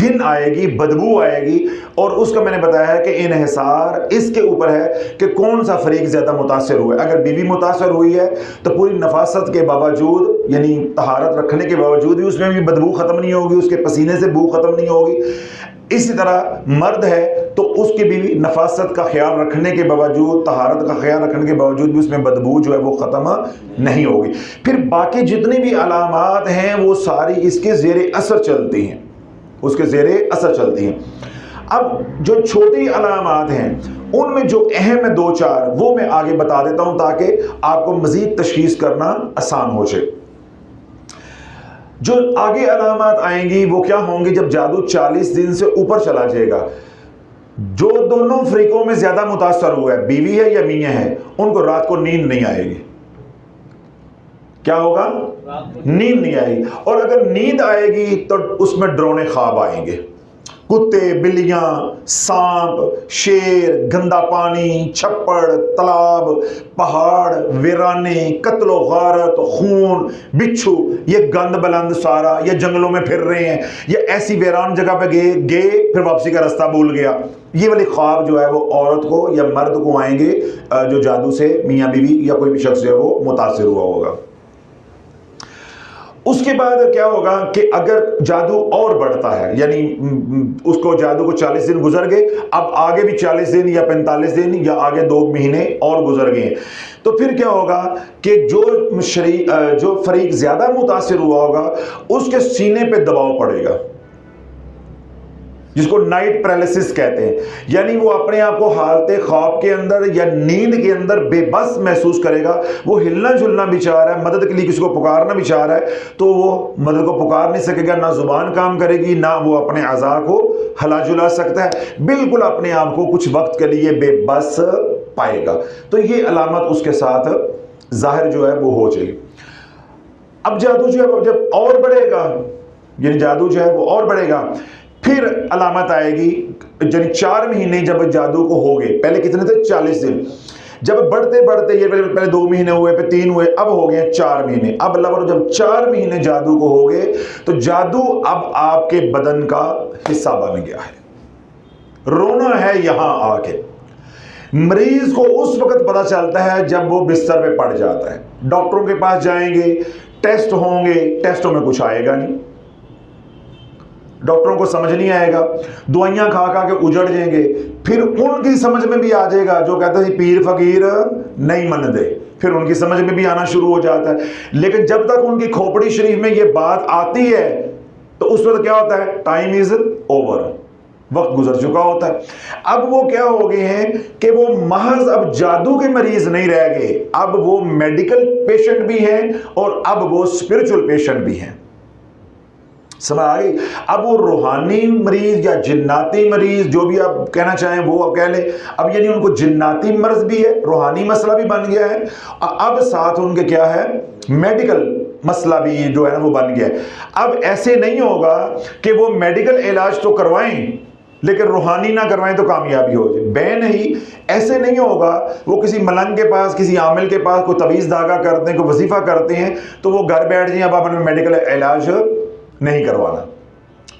گن آئے گی، بدبو آئے گی، اور اس کا میں نے بتایا ہے کہ انحصار اس کے اوپر ہے کہ کون سا فریق زیادہ متاثر ہوا ہے۔ اگر بیوی متاثر ہوئی ہے تو پوری نفاست کے باوجود، یعنی طہارت رکھنے کے باوجود بھی اس میں بھی بدبو ختم نہیں ہوگی، اس کے پسینے سے بو ختم نہیں ہوگی۔ اسی طرح مرد ہے تو اس کی بیوی نفاست کا خیال رکھنے کے باوجود، طہارت کا خیال رکھنے کے باوجود بھی اس میں بدبو جو ہے وہ ختم نہیں ہوگی۔ پھر باقی جتنی بھی علامات ہیں وہ ساری اس کے زیر اثر چلتی ہیں، اس کے زیر اثر چلتی ہیں۔ اب جو چھوٹی علامات ہیں ان میں جو اہم ہے 2-4 وہ میں آگے بتا دیتا ہوں تاکہ آپ کو مزید تشخیص کرنا آسان ہو جائے۔ جو آگے علامات آئیں گی وہ کیا ہوں گی؟ جب جادو 40 دن سے اوپر چلا جائے گا، جو دونوں فریقوں میں زیادہ متاثر ہوا ہے، بیوی ہے یا میاں ہے، ان کو رات کو نیند نہیں آئے گی۔ کیا ہوگا؟ نیند نہیں آئے گی۔ اور اگر نیند آئے گی تو اس میں ڈرونے خواب آئیں گے، کتے، بلیاں، سانپ، شیر، گندا پانی، چھپڑ، تالاب، پہاڑ، ویرانے، قتل و غارت، خون، بچھو، یہ گند بلند سارا، یہ جنگلوں میں پھر رہے ہیں، یہ ایسی ویران جگہ پہ گئے پھر واپسی کا راستہ بھول گیا۔ یہ والی خواب جو ہے وہ عورت کو یا مرد کو آئیں گے جو جادو سے میاں بیوی یا کوئی بھی شخص جو ہے وہ متاثر ہوا ہوگا۔ اس کے بعد کیا ہوگا کہ اگر جادو اور بڑھتا ہے، یعنی اس کو جادو کو 40 دن گزر گئے، اب آگے بھی 40 دن یا 45 دن یا آگے 2 مہینے اور گزر گئے، تو پھر کیا ہوگا کہ جو فریق زیادہ متاثر ہوا ہوگا اس کے سینے پہ دباؤ پڑے گا، جس کو نائٹ پیرالائسس کہتے ہیں، یعنی وہ اپنے آپ کو حالت خواب کے اندر یا نیند کے اندر بے بس محسوس کرے گا۔ وہ ہلنا جلنا بھی چاہ رہا ہے، مدد کے لیے کسی کو پکارنا بھی چاہ رہا ہے، تو وہ مدد کو پکار نہیں سکے گا، نہ زبان کام کرے گی، نہ وہ اپنے اعضاء کو ہلا جلا سکتا ہے، بالکل اپنے آپ کو کچھ وقت کے لیے بے بس پائے گا۔ تو یہ علامت اس کے ساتھ ظاہر جو ہے وہ ہو جائے گی۔ اب جادو جو ہے جب اور بڑھے گا، یعنی جادو جو ہے وہ اور بڑھے گا، پھر علامت آئے گی، یعنی 4 مہینے جب جادو کو ہو گئے، پہلے کتنے تھے؟ 40 دن، جب بڑھتے بڑھتے یہ پہلے 2 مہینے ہوئے، پھر 3 ہوئے، اب ہو گئے 4 مہینے. اب اللہ پر جب 4 مہینے جادو کو ہو گئے تو جادو اب آپ کے بدن کا حصہ بن گیا ہے. رونا ہے یہاں آ کے. مریض کو اس وقت پتہ چلتا ہے جب وہ بستر پہ پڑ جاتا ہے. ڈاکٹروں کے پاس جائیں گے، ٹیسٹ ہوں گے، ٹیسٹوں میں کچھ آئے گا نہیں، ڈاکٹروں کو سمجھ نہیں آئے گا، دوائیاں کھا کھا کے اجڑ جائیں گے. پھر ان کی سمجھ میں بھی آ جائے گا جو کہتا ہے پیر فقیر نہیں من دے، پھر ان کی سمجھ میں بھی آنا شروع ہو جاتا ہے. لیکن جب تک ان کی کھوپڑی شریف میں یہ بات آتی ہے تو اس وقت کیا ہوتا ہے؟ ٹائم از اوور، وقت گزر چکا ہوتا ہے. اب وہ کیا ہو گئے ہیں کہ وہ محض اب جادو کے مریض نہیں رہ گئے، اب وہ میڈیکل پیشنٹ بھی ہیں اور اب وہ اسپرچل پیشنٹ بھی ہیں. سمجھ آئی؟ اب وہ روحانی مریض یا جناتی مریض جو بھی آپ کہنا چاہیں وہ آپ کہہ لیں. اب یعنی ان کو جناتی مرض بھی ہے، روحانی مسئلہ بھی بن گیا ہے، اب ساتھ ان کے کیا ہے؟ میڈیکل مسئلہ بھی جو ہے نا وہ بن گیا ہے. اب ایسے نہیں ہوگا کہ وہ میڈیکل علاج تو کروائیں لیکن روحانی نہ کروائیں تو کامیابی ہو جائے. بے نہیں، ایسے نہیں ہوگا. وہ کسی ملنگ کے پاس، کسی عامل کے پاس کوئی تعویذ دھاگا کرتے ہیں، کوئی وظیفہ کرتے ہیں تو وہ گھر بیٹھ جائیں اب آپ نے میڈیکل علاج نہیں کروانا.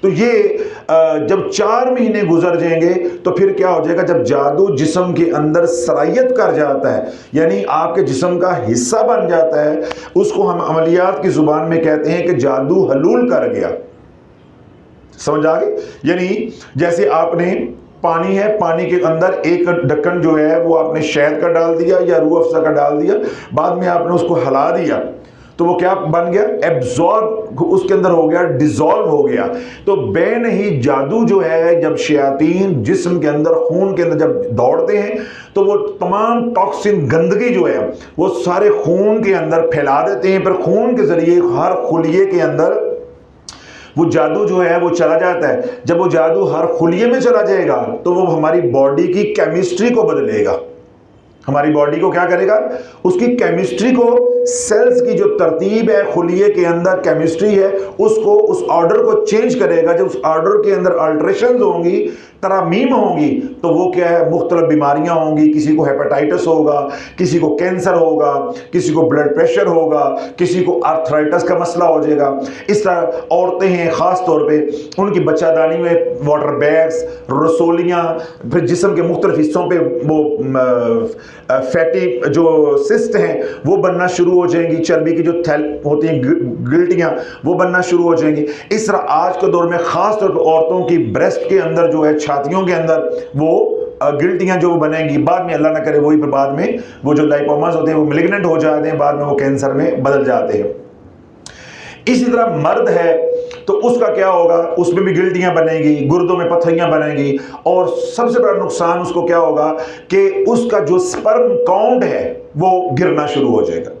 تو یہ جب 4 مہینے گزر جائیں گے تو پھر کیا ہو جائے گا؟ جب جادو جسم کے اندر سرایت کر جاتا ہے، یعنی آپ کے جسم کا حصہ بن جاتا ہے، اس کو ہم عملیات کی زبان میں کہتے ہیں کہ جادو حلول کر گیا. سمجھ آ گئی؟ یعنی جیسے آپ نے پانی ہے، پانی کے اندر ایک ڈھکن جو ہے وہ آپ نے شہد کا ڈال دیا یا روح افزا کا ڈال دیا، بعد میں آپ نے اس کو ہلا دیا تو وہ کیا بن گیا؟ ایبزورب اس کے اندر ہو گیا، ڈیزولو ہو گیا. تو بے نہیں، جادو جو ہے جب شیاطین جسم کے اندر، خون کے اندر جب دوڑتے ہیں تو وہ تمام ٹاکسن، گندگی جو ہے وہ سارے خون کے اندر پھیلا دیتے ہیں. پھر خون کے ذریعے ہر خلیے کے اندر وہ جادو جو ہے وہ چلا جاتا ہے. جب وہ جادو ہر خلیے میں چلا جائے گا تو وہ ہماری باڈی کی کیمسٹری کو بدلے گا. ہماری باڈی کو کیا کرے گا؟ اس کی کیمسٹری کو، سیلز کی جو ترتیب ہے خلیے کے اندر کیمسٹری ہے اس کو، اس آرڈر کو چینج کرے گا. جب اس آرڈر کے اندر الٹریشنز ہوں گی، ترامیم ہوں گی تو وہ کیا ہے؟ مختلف بیماریاں ہوں گی. کسی کو ہیپاٹائٹس ہوگا، کسی کو کینسر ہوگا، کسی کو بلڈ پریشر ہوگا، کسی کو آرتھرائٹس کا مسئلہ ہو جائے گا. اس طرح عورتیں ہیں خاص طور پہ ان کی بچہ دانی میں واٹر بیگز، رسولیاں، پھر جسم کے مختلف حصوں پہ وہ فیٹی جو سسٹ ہیں وہ بننا شروع ہو جائیں گی. چربی کی جو تھیل ہوتی ہیں گلٹیاں وہ بننا شروع ہو جائیں گی. اس طرح آج کے دور میں خاص طور پہ عورتوں کی بریسٹ کے اندر جو ہے، چھاتیوں کے اندر وہ گلٹیاں جو بنیں گی، بعد میں اللہ نہ کرے وہی پھر بعد میں وہ جو لائپوماز ہوتے ہیں وہ میلیگننٹ ہو جاتے ہیں، بعد میں وہ کینسر میں بدل جاتے ہیں. اسی طرح مرد ہے تو اس کا کیا ہوگا؟ اس میں بھی گلٹیاں بنیں گی، گردوں میں پتھریاں بنیں گی، اور سب سے بڑا نقصان اس کو کیا ہوگا کہ اس کا جو سپرم کاؤنٹ ہے وہ گرنا شروع ہو جائے گا.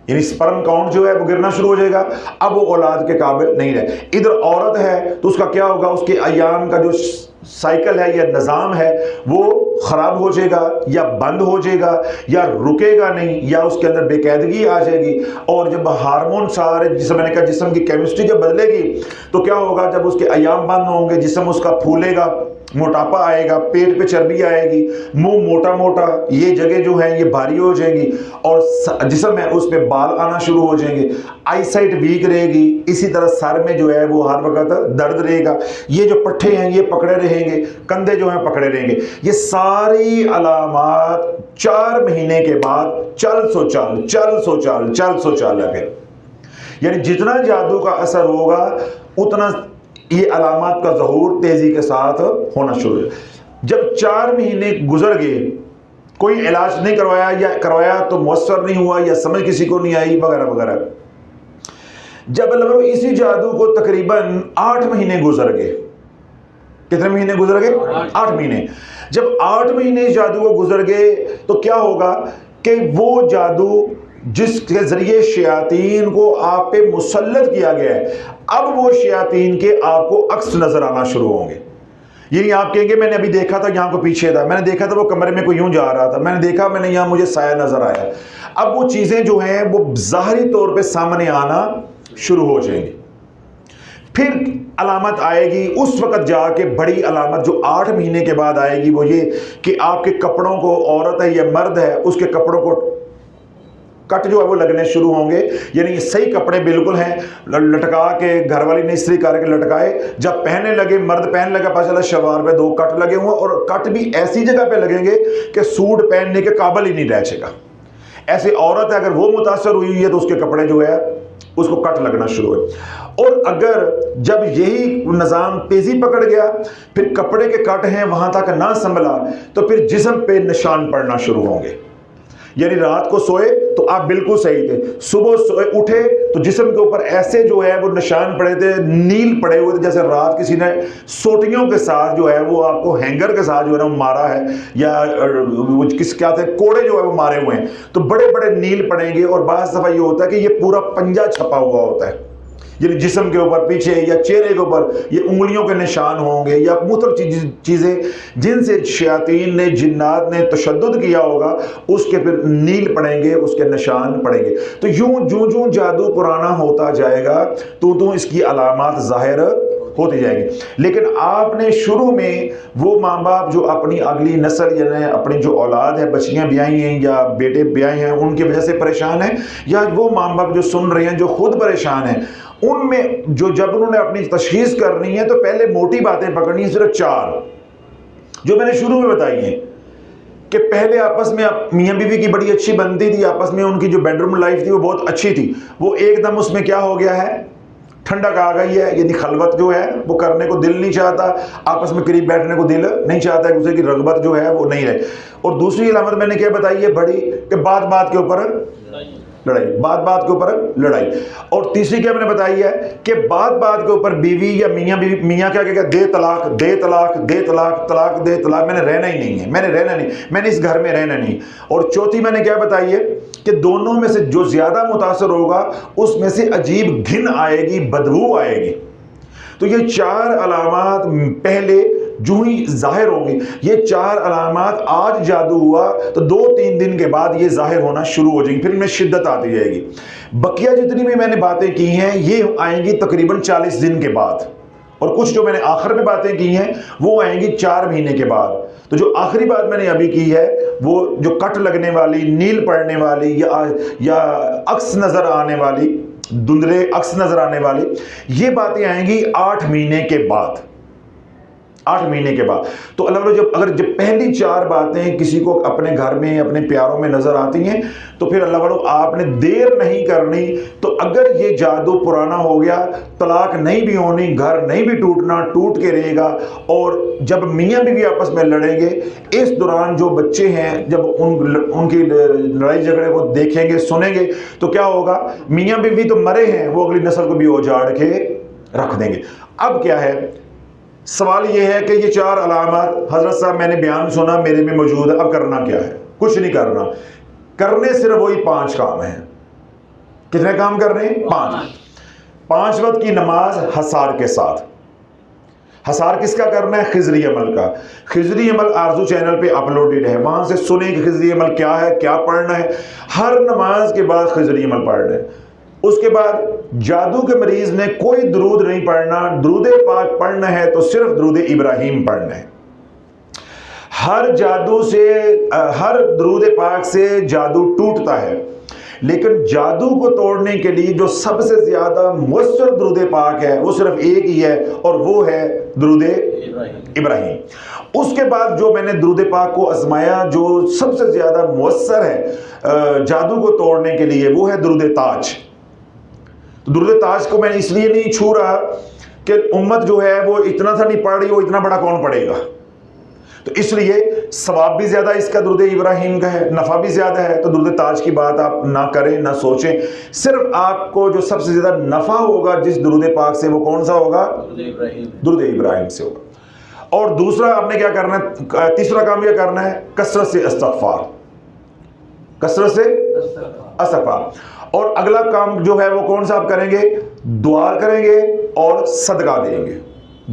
یعنی سپرم کاؤنٹ جو ہے وہ گرنا شروع ہو جائے گا، اب وہ اولاد کے قابل نہیں رہے. ادھر عورت ہے تو اس کا کیا ہوگا؟ اس کے ایام کا جو سائیکل ہے یا نظام ہے وہ خراب ہو جائے گا، یا بند ہو جائے گا، یا رکے گا نہیں، یا اس کے اندر بے قاعدگی آ جائے گی. اور جب ہارمون سارے جسم، میں نے کہا جسم کی کیمسٹری جب بدلے گی تو کیا ہوگا؟ جب اس کے ایام بند ہوں گے، جسم اس کا پھولے گا، موٹاپا آئے گا، پیٹ پہ چربی آئے گی، منہ موٹا موٹا، یہ جگہ جو ہیں یہ بھاری ہو جائیں گی، اور جسم ہے اس پہ بال آنا شروع ہو جائیں گے. آئی سائٹ ویک رہے گی. اسی طرح سر میں جو ہے وہ ہر وقت درد رہے گا. یہ جو پٹھے ہیں یہ پکڑے رہیں گے، کندھے جو ہیں پکڑے رہیں گے. یہ ساری علامات 4 مہینے کے بعد چل سو چال ہے. یعنی جتنا جادو کا اثر ہوگا اتنا یہ علامات کا ظہور تیزی کے ساتھ ہونا شروع ہے. جب 4 مہینے گزر گئے، کوئی علاج نہیں کروایا یا کروایا تو مؤثر نہیں ہوا یا سمجھ کسی کو نہیں آئی وغیرہ وغیرہ، جب اسی جادو کو تقریباً 8 مہینے گزر گئے. کتنے مہینے گزر گئے؟ 8 مہینے. جب 8 مہینے جادو کو گزر گئے تو کیا ہوگا کہ وہ جادو جس کے ذریعے شیاطین کو آپ پہ مسلط کیا گیا ہے، اب وہ شیاطین کے آپ کو عکس نظر آنا شروع ہوں گے. یعنی آپ کہیں گے میں نے ابھی دیکھا تھا یہاں کو پیچھے تھا، میں نے دیکھا تھا وہ کمرے میں کوئی یوں جا رہا تھا، میں نے دیکھا میں نے یہاں مجھے سایہ نظر آیا. اب وہ چیزیں جو ہیں وہ ظاہری طور پہ سامنے آنا شروع ہو جائیں گی. پھر علامت آئے گی اس وقت جا کے بڑی علامت جو 8 مہینے کے بعد آئے گی وہ یہ کہ آپ کے کپڑوں کو، عورت ہے یا مرد ہے، اس کے کپڑوں کو کٹ جو ہے وہ لگنے شروع ہوں گے. یعنی صحیح کپڑے بالکل ہیں، لٹکا کے گھر والی نے استری کر کے لٹکائے، جب پہننے لگے، مرد پہننے لگا، پتہ چلا شلوار پہ 2 کٹ لگے ہوئے، اور کٹ بھی ایسی جگہ پہ لگیں گے کہ سوٹ پہننے کے قابل ہی نہیں رہے گا. ایسی عورت ہے اگر وہ متاثر ہوئی ہے تو اس کے کپڑے جو ہے اس کو کٹ لگنا شروع ہوئے. اور اگر جب یہی نظام تیزی پکڑ گیا، پھر کپڑے کے کٹ ہیں وہاں تک نہ سنبھلا، تو پھر جسم پہ نشان پڑنا شروع ہوں گے. یعنی رات کو سوئے تو آپ بالکل صحیح تھے، صبح سوئے اٹھے تو جسم کے اوپر ایسے جو ہے وہ نشان پڑے تھے، نیل پڑے ہوئے تھے، جیسے رات کسی نے سوٹیوں کے ساتھ جو ہے وہ آپ کو ہینگر کے ساتھ جو ہے نا وہ مارا ہے، یا کیا تھے کوڑے جو ہے وہ مارے ہوئے ہیں، تو بڑے بڑے نیل پڑیں گے. اور بعض دفعہ یہ ہوتا ہے کہ یہ پورا پنجہ چھپا ہوا ہوتا ہے، یعنی جسم کے اوپر پیچھے یا چہرے کے اوپر یہ انگلیوں کے نشان ہوں گے، یا مختلف چیزیں جن سے شیاطین نے، جنات نے تشدد کیا ہوگا، اس کے پھر نیل پڑیں گے، اس کے نشان پڑیں گے. تو یوں جو جادو پرانا ہوتا جائے گا تو اس کی علامات ظاہر ہوتی جائیں گی. لیکن آپ نے شروع میں وہ ماں باپ جو اپنی اگلی نسل یعنی اپنی جو اولاد ہے، بچیاں بیائی ہیں یا بیٹے بیائی ہیں، ان کی وجہ سے پریشان ہیں، یا وہ ماں باپ جو سن رہے ہیں جو خود پریشان ہیں، ان میں جو جب انہوں نے اپنی تشخیص کرنی ہے تو پہلے موٹی باتیں پکڑنی ہیں، صرف 4 جو میں نے شروع میں بتائی ہیں. کہ پہلے آپس میں میاں بیوی کی بڑی اچھی بنتی تھی، آپس میں ان کی جو بیڈ روم لائف تھی وہ بہت اچھی تھی، وہ ایک دم اس میں کیا ہو گیا ہے، ٹھنڈک آ گئی ہے. یعنی خلوت جو ہے وہ کرنے کو دل نہیں چاہتا، آپس میں قریب بیٹھنے کو دل نہیں چاہتا، ایک دوسرے کی رغبت جو ہے وہ نہیں رہے. اور دوسری علامت میں نے کیا بتائی ہے بڑی، کہ بات کے اوپر لڑائی، بات کے اوپر لڑائی. اور تیسری کیا میں نے بتائی ہے کہ بات کے اوپر بیوی یا میاں کیا دے طلاق، دے طلاق، دے طلاق، طلاق دے طلاق، میں نے رہنا ہی نہیں ہے، میں نے رہنا نہیں، میں نے اس گھر میں رہنا نہیں. اور چوتھی میں نے کیا بتائی ہے کہ دونوں میں سے جو زیادہ متاثر ہوگا اس میں سے عجیب گھن آئے گی، بدبو آئے گی. تو یہ 4 علامات پہلے جو ہی ظاہر ہوں گی، یہ 4 علامات آج جادو ہوا تو 2-3 دن کے بعد یہ ظاہر ہونا شروع ہو جائیں گی، پھر ان میں شدت آتی جائے گی. بقیہ جتنی بھی میں نے باتیں کی ہیں یہ آئیں گی تقریباً 40 دن کے بعد، اور کچھ جو میں نے آخر میں باتیں کی ہیں وہ آئیں گی 4 مہینے کے بعد. تو جو آخری بات میں نے ابھی کی ہے وہ جو کٹ لگنے والی، نیل پڑنے والی یا عکس نظر آنے والی، دھندلے عکس نظر آنے والی، یہ باتیں آئیں گی 8 مہینے کے بعد. 8 مہینے کے بعد. تو اللہ والوں جب پہلی 4 باتیں کسی کو اپنے گھر میں اپنے پیاروں میں نظر آتی ہیں تو پھر اللہ والوں آپ نے دیر نہیں کرنی. تو اگر یہ جادو پرانا ہو گیا، طلاق نہیں بھی ہونی، گھر نہیں بھی ٹوٹنا، ٹوٹ کے رہے گا. اور جب میاں بیوی آپس میں لڑیں گے، اس دوران جو بچے ہیں جب ان کی لڑائی جھگڑے کو دیکھیں گے، سنیں گے، تو کیا ہوگا، میاں بیوی تو مرے ہیں، وہ اگلی نسل کو بھی اجاڑ کے رکھ دیں گے. اب کیا ہے، سوال یہ ہے کہ یہ 4 علامات حضرت صاحب میں نے بیان سنا، میرے میں موجود ہے، اب کرنا کیا ہے؟ کچھ نہیں کرنا، کرنے صرف وہی 5 کام ہیں. کتنے کام کر رہے ہیں؟ 5 وقت کی نماز حصار کے ساتھ. حصار کس کا کرنا ہے؟ خضری عمل کا. خضری عمل آرزو چینل پہ اپلوڈڈ ہے، وہاں سے سنیں کہ خضری عمل کیا ہے، کیا پڑھنا ہے. ہر نماز کے بعد خضری عمل پڑھنا ہے. اس کے بعد جادو کے مریض نے کوئی درود نہیں پڑھنا، درود پاک پڑھنا ہے تو صرف درود ابراہیم پڑھنا ہے. ہر درود پاک سے جادو ٹوٹتا ہے، لیکن جادو کو توڑنے کے لیے جو سب سے زیادہ مؤثر درود پاک ہے وہ صرف ایک ہی ہے، اور وہ ہے درود ابراہیم. اس کے بعد جو میں نے درود پاک کو آزمایا جو سب سے زیادہ مؤثر ہے جادو کو توڑنے کے لیے، وہ ہے درود تاج. درود تاج کو میں اس لیے نہیں چھو رہا کہ امت جو ہے وہ اتنا تھا نہیں پڑھ رہی، وہ اتنا بڑا کون پڑھے گا. تو اس لیے ثواب بھی زیادہ اس کا درود ابراہیم کا ہے، نفع بھی زیادہ ہے. تو درود تاج کی بات آپ نہ کریں، نہ سوچیں. صرف آپ کو جو سب سے زیادہ نفع ہوگا جس درود پاک سے، وہ کون سا ہوگا؟ درود ابراہیم سے ہوگا. اور دوسرا آپ نے کیا کرنا ہے، تیسرا کام کیا کرنا ہے، کثرت سے استغفار. کثرت سے استغفار. اور اگلا کام جو ہے وہ کون سا آپ کریں گے؟ دعا کریں گے اور صدقہ دیں گے.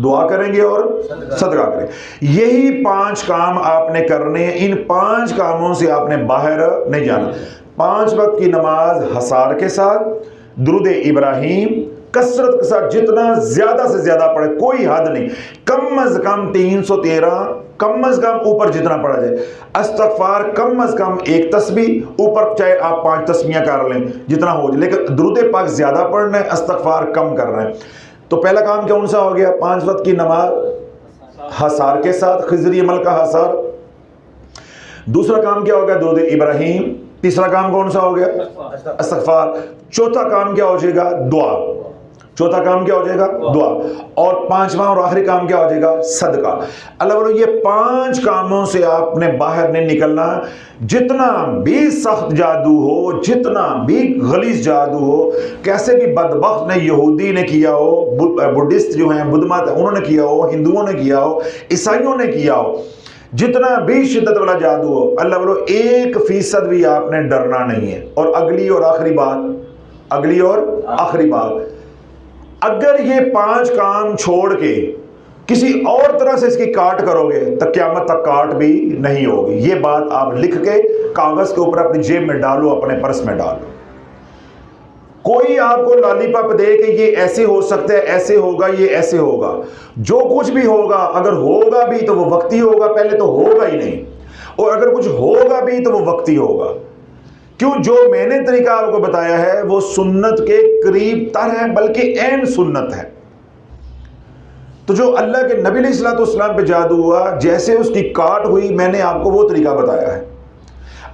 دعا کریں گے اور صدقہ کریں گے. یہی 5 کام آپ نے کرنے ہیں. ان 5 کاموں سے آپ نے باہر نہیں جانا. 5 وقت کی نماز حصار کے ساتھ، درود ابراہیم، کثرت کے ساتھ جتنا زیادہ سے زیادہ پڑھے، کوئی حد نہیں، کم از کم 313، کم از کم اوپر جتنا پڑھا جائے، استغفار کم از کم 1 تسبیح، اوپر چاہے آپ 5 تسبیحاں کر لیں جتنا ہو جائے، لیکن درود پاک زیادہ پڑھنا ہے، استغفار کم کرنا ہے۔ تو پہلا کام کون سا ہو گیا؟ 5 وقت کی نماز حصار کے ساتھ، خضری عمل کا حصار۔ دوسرا کام کیا ہو گیا؟ درود ابراہیم۔ تیسرا کام کون سا ہو گیا؟ استغفار۔ چوتھا کام کیا ہو جائے گا؟ دعا۔ چوتھا کام کیا ہو جائے گا؟ دعا۔ اور پانچواں اور آخری کام کیا ہو جائے گا؟ صدقہ۔ اللہ بولو یہ 5 کاموں سے آپ نے باہر نہیں نکلنا، جتنا بھی سخت جادو ہو، جتنا بھی غلیظ جادو ہو، کیسے بھی بدبخت نے، یہودی نے کیا ہو، بدھسٹ جو ہیں، بدھ مت انہوں نے کیا ہو، ہندوؤں نے کیا ہو، عیسائیوں نے کیا ہو، جتنا بھی شدت والا جادو ہو، اللہ بولو 1% بھی آپ نے ڈرنا نہیں ہے۔ اور اگلی اور آخری بات، اگر یہ 5 کام چھوڑ کے کسی اور طرح سے اس کی کاٹ کرو گے تو قیامت تک کاٹ بھی نہیں ہوگی۔ یہ بات آپ لکھ کے کاغذ کے اوپر اپنی جیب میں ڈالو، اپنے پرس میں ڈالو۔ کوئی آپ کو لالی پاپ دے کہ یہ ایسے ہو سکتا ہے، ایسے ہوگا، یہ ایسے ہوگا، جو کچھ بھی ہوگا، اگر ہوگا بھی تو وہ وقتی ہوگا، پہلے تو ہوگا ہی نہیں، اور اگر کچھ ہوگا بھی تو وہ وقتی ہوگا۔ کیوں؟ جو میں نے طریقہ آپ کو بتایا ہے وہ سنت کے قریب تر ہے، بلکہ عین سنت ہے۔ تو جو اللہ کے نبی علیہ الصلوۃ والسلام پہ جادو ہوا، جیسے اس کی کاٹ ہوئی، میں نے آپ کو وہ طریقہ بتایا ہے۔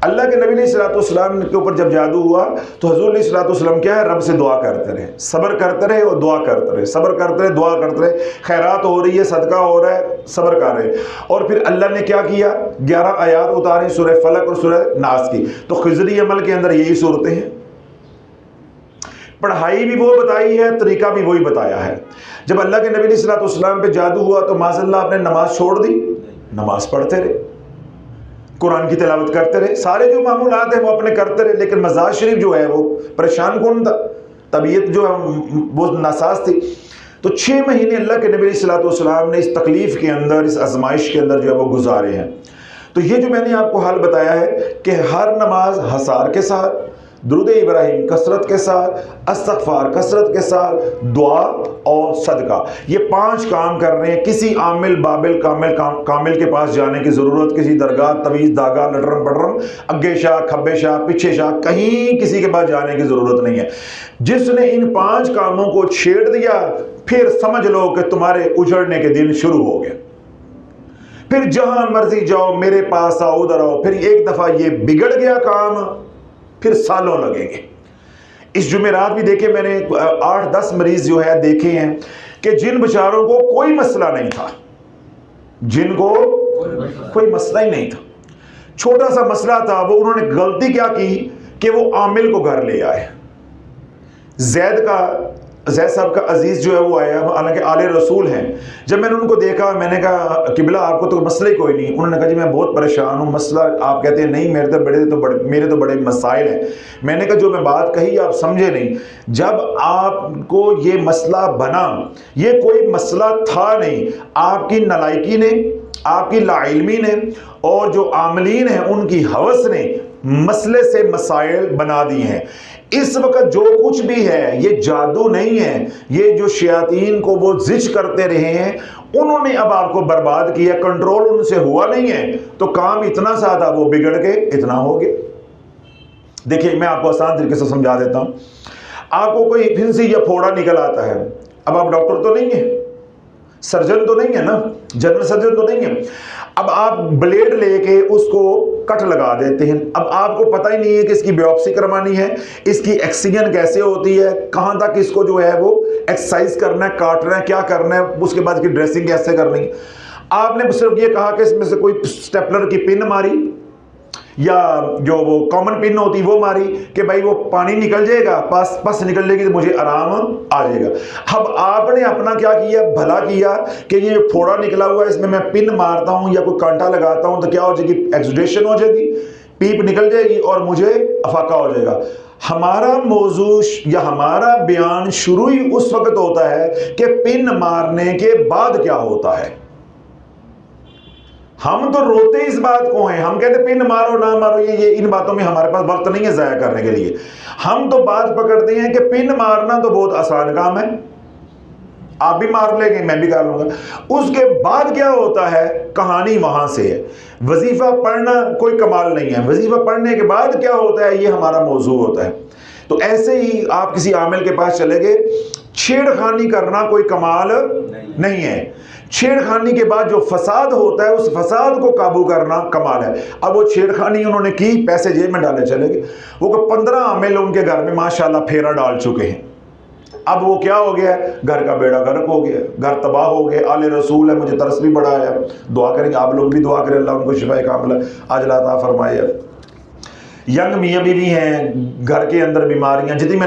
اللہ کے نبی علیہ الصلوۃ والسلام کے اوپر جب جادو ہوا تو حضور علیہ الصلوۃ والسلام کیا ہے؟ رب سے دعا کرتے رہے، صبر کرتے رہے اور دعا کرتے رہے، صبر کرتے رہے، دعا کرتے رہے، خیرات ہو رہی ہے، صدقہ ہو رہا ہے، صبر کر رہے۔ اور پھر اللہ نے کیا کیا؟ 11 آیات اتاری سورہ فلق اور سورہ ناس کی۔ تو خضری عمل کے اندر یہی صورتیں ہیں، پڑھائی بھی وہ بتائی ہے، طریقہ بھی وہی بتایا ہے۔ جب اللہ کے نبی علیہ الصلوۃ والسلام پہ جادو ہوا تو معاذ اللہ آپ نے نماز چھوڑ دی؟ نماز پڑھتے رہے، قرآن کی تلاوت کرتے رہے، سارے جو معمولات ہیں وہ اپنے کرتے رہے، لیکن مزار شریف جو ہے وہ پریشان کون تھا؟ طبیعت جو ہے وہ ناساز تھی۔ تو 6 مہینے اللہ کے نبی علیہ الصلوۃ والسلام نے اس تکلیف کے اندر، اس آزمائش کے اندر جو ہے وہ گزارے ہیں۔ تو یہ جو میں نے آپ کو حال بتایا ہے کہ ہر نماز حصار کے ساتھ، درود ابراہیم کثرت کے ساتھ، استغفار کثرت کے ساتھ، دعا اور صدقہ، یہ 5 کام کر رہے ہیں۔ کسی عامل بابل کامل کے پاس جانے کی ضرورت، کسی درگاہ تویز داغا لٹرم پٹرم اگے شاہ کھبے شاہ پیچھے شاہ، کہیں کسی کے پاس جانے کی ضرورت نہیں ہے۔ جس نے ان 5 کاموں کو چھیڑ دیا، پھر سمجھ لو کہ تمہارے اجڑنے کے دن شروع ہو گئے۔ پھر جہاں مرضی جاؤ، میرے پاس آؤ، ادھر آؤ، پھر ایک دفعہ یہ بگڑ گیا کام، پھر سالوں لگیں گے۔ اس جمعرات بھی دیکھے میں نے 8-10 مریض جو ہے دیکھے ہیں کہ جن بیچاروں کو کوئی مسئلہ نہیں تھا، جن کو کوئی مسئلہ ہی نہیں تھا، چھوٹا سا مسئلہ تھا، وہ انہوں نے غلطی کیا کی کہ وہ عامل کو گھر لے آئے۔ زید صاحب کا عزیز جو ہے وہ آیا، حالانکہ آل رسول ہیں۔ جب میں نے ان کو دیکھا، میں نے کہا قبلہ آپ کو تو مسئلہ ہی کوئی نہیں۔ انہوں نے کہا جی میں بہت پریشان ہوں، مسئلہ آپ کہتے ہیں نہیں، میرے تو بڑے مسائل ہیں۔ میں نے کہا جو میں بات کہی آپ سمجھے نہیں۔ جب آپ کو یہ مسئلہ بنا، یہ کوئی مسئلہ تھا نہیں، آپ کی نالائکی نے، آپ کی لا علمی نے، اور جو عاملین ہیں ان کی ہوس نے مسئلے سے مسائل بنا دی ہیں۔ اس وقت جو کچھ بھی ہے یہ جادو نہیں ہے، یہ جو شیاطین کو وہ زج کرتے رہے ہیں، انہوں نے اب آپ کو برباد کیا، کنٹرول ان سے ہوا نہیں ہے، تو کام اتنا سا تھا وہ بگڑ کے اتنا ہو گیا۔ دیکھیں میں آپ کو آسان طریقے سے سمجھا دیتا ہوں۔ آپ کو کوئی پھنسی یا پھوڑا نکل آتا ہے، اب آپ ڈاکٹر تو نہیں ہیں، سرجن تو نہیں ہے نا، جنرل سرجن تو نہیں ہے، اب آپ بلیڈ لے کے اس کو کٹ لگا دیتے ہیں۔ اب آپ کو پتہ ہی نہیں ہے کہ اس کی بیوپسی کروانی ہے، اس کی ایکسیجن کیسے ہوتی ہے، کہاں تک اس کو جو ہے وہ ایکسرسائز کرنا ہے، کاٹنا ہے، کیا کرنا ہے، اس کے بعد کی ڈریسنگ کیسے کرنی ہے۔ آپ نے صرف یہ کہا کہ اس میں سے کوئی سٹیپلر کی پن ماری یا جو وہ کامن پن ہوتی وہ ماری کہ بھائی وہ پانی نکل جائے گا، پس نکل جائے گی تو مجھے آرام آ جائے گا۔ اب آپ نے اپنا کیا کیا، بھلا کیا کہ یہ پھوڑا نکلا ہوا ہے، اس میں پن مارتا ہوں یا کوئی کانٹا لگاتا ہوں تو کیا ہو جائے گی، ایکسوڈیشن ہو جائے گی، پیپ نکل جائے گی اور مجھے افاقہ ہو جائے گا۔ ہمارا موضوع یا ہمارا بیان شروع ہی اس وقت ہوتا ہے کہ پن مارنے کے بعد کیا ہوتا ہے۔ ہم تو روتے اس بات کو ہیں, ہم کہتے پن مارو نہ مارو, یہ ان باتوں میں ہمارے پاس وقت نہیں ہے ضائع کرنے کے لیے. ہم تو بات پکڑتے ہیں کہ پن مارنا تو بہت آسان کام ہے, آپ بھی مار لیں گے میں بھی کر لوں گا. اس کے بعد کیا ہوتا ہے, کہانی وہاں سے ہے. وظیفہ پڑھنا کوئی کمال نہیں ہے, وظیفہ پڑھنے کے بعد کیا ہوتا ہے یہ ہمارا موضوع ہوتا ہے. تو ایسے ہی آپ کسی عامل کے پاس چلے گئے, چھیڑ خانی کرنا کوئی کمال نہیں ہے. چھیڑ خانی کے بعد جو فساد ہوتا ہے اس فساد کو قابو کرنا کمال ہے. اب وہ چھیڑ خانی انہوں نے کی, پیسے جیب میں ڈالے چلے گئے. وہ 15 عامل ان کے گھر میں ماشاءاللہ پھیرا ڈال چکے ہیں. اب وہ کیا ہو گیا, گھر کا بیڑا غرق ہو گیا, گھر تباہ ہو گیا. آل رسول ہے, مجھے ترس بھی بڑا ہے, دعا کریں گے آپ لوگ بھی دعا کریں اللہ ان کو شفا کاملہ عاجلہ عطا فرمائے. ینگ میاں بیوی ہیں, گھر کے اندر بیماریاں, جتنی میں نے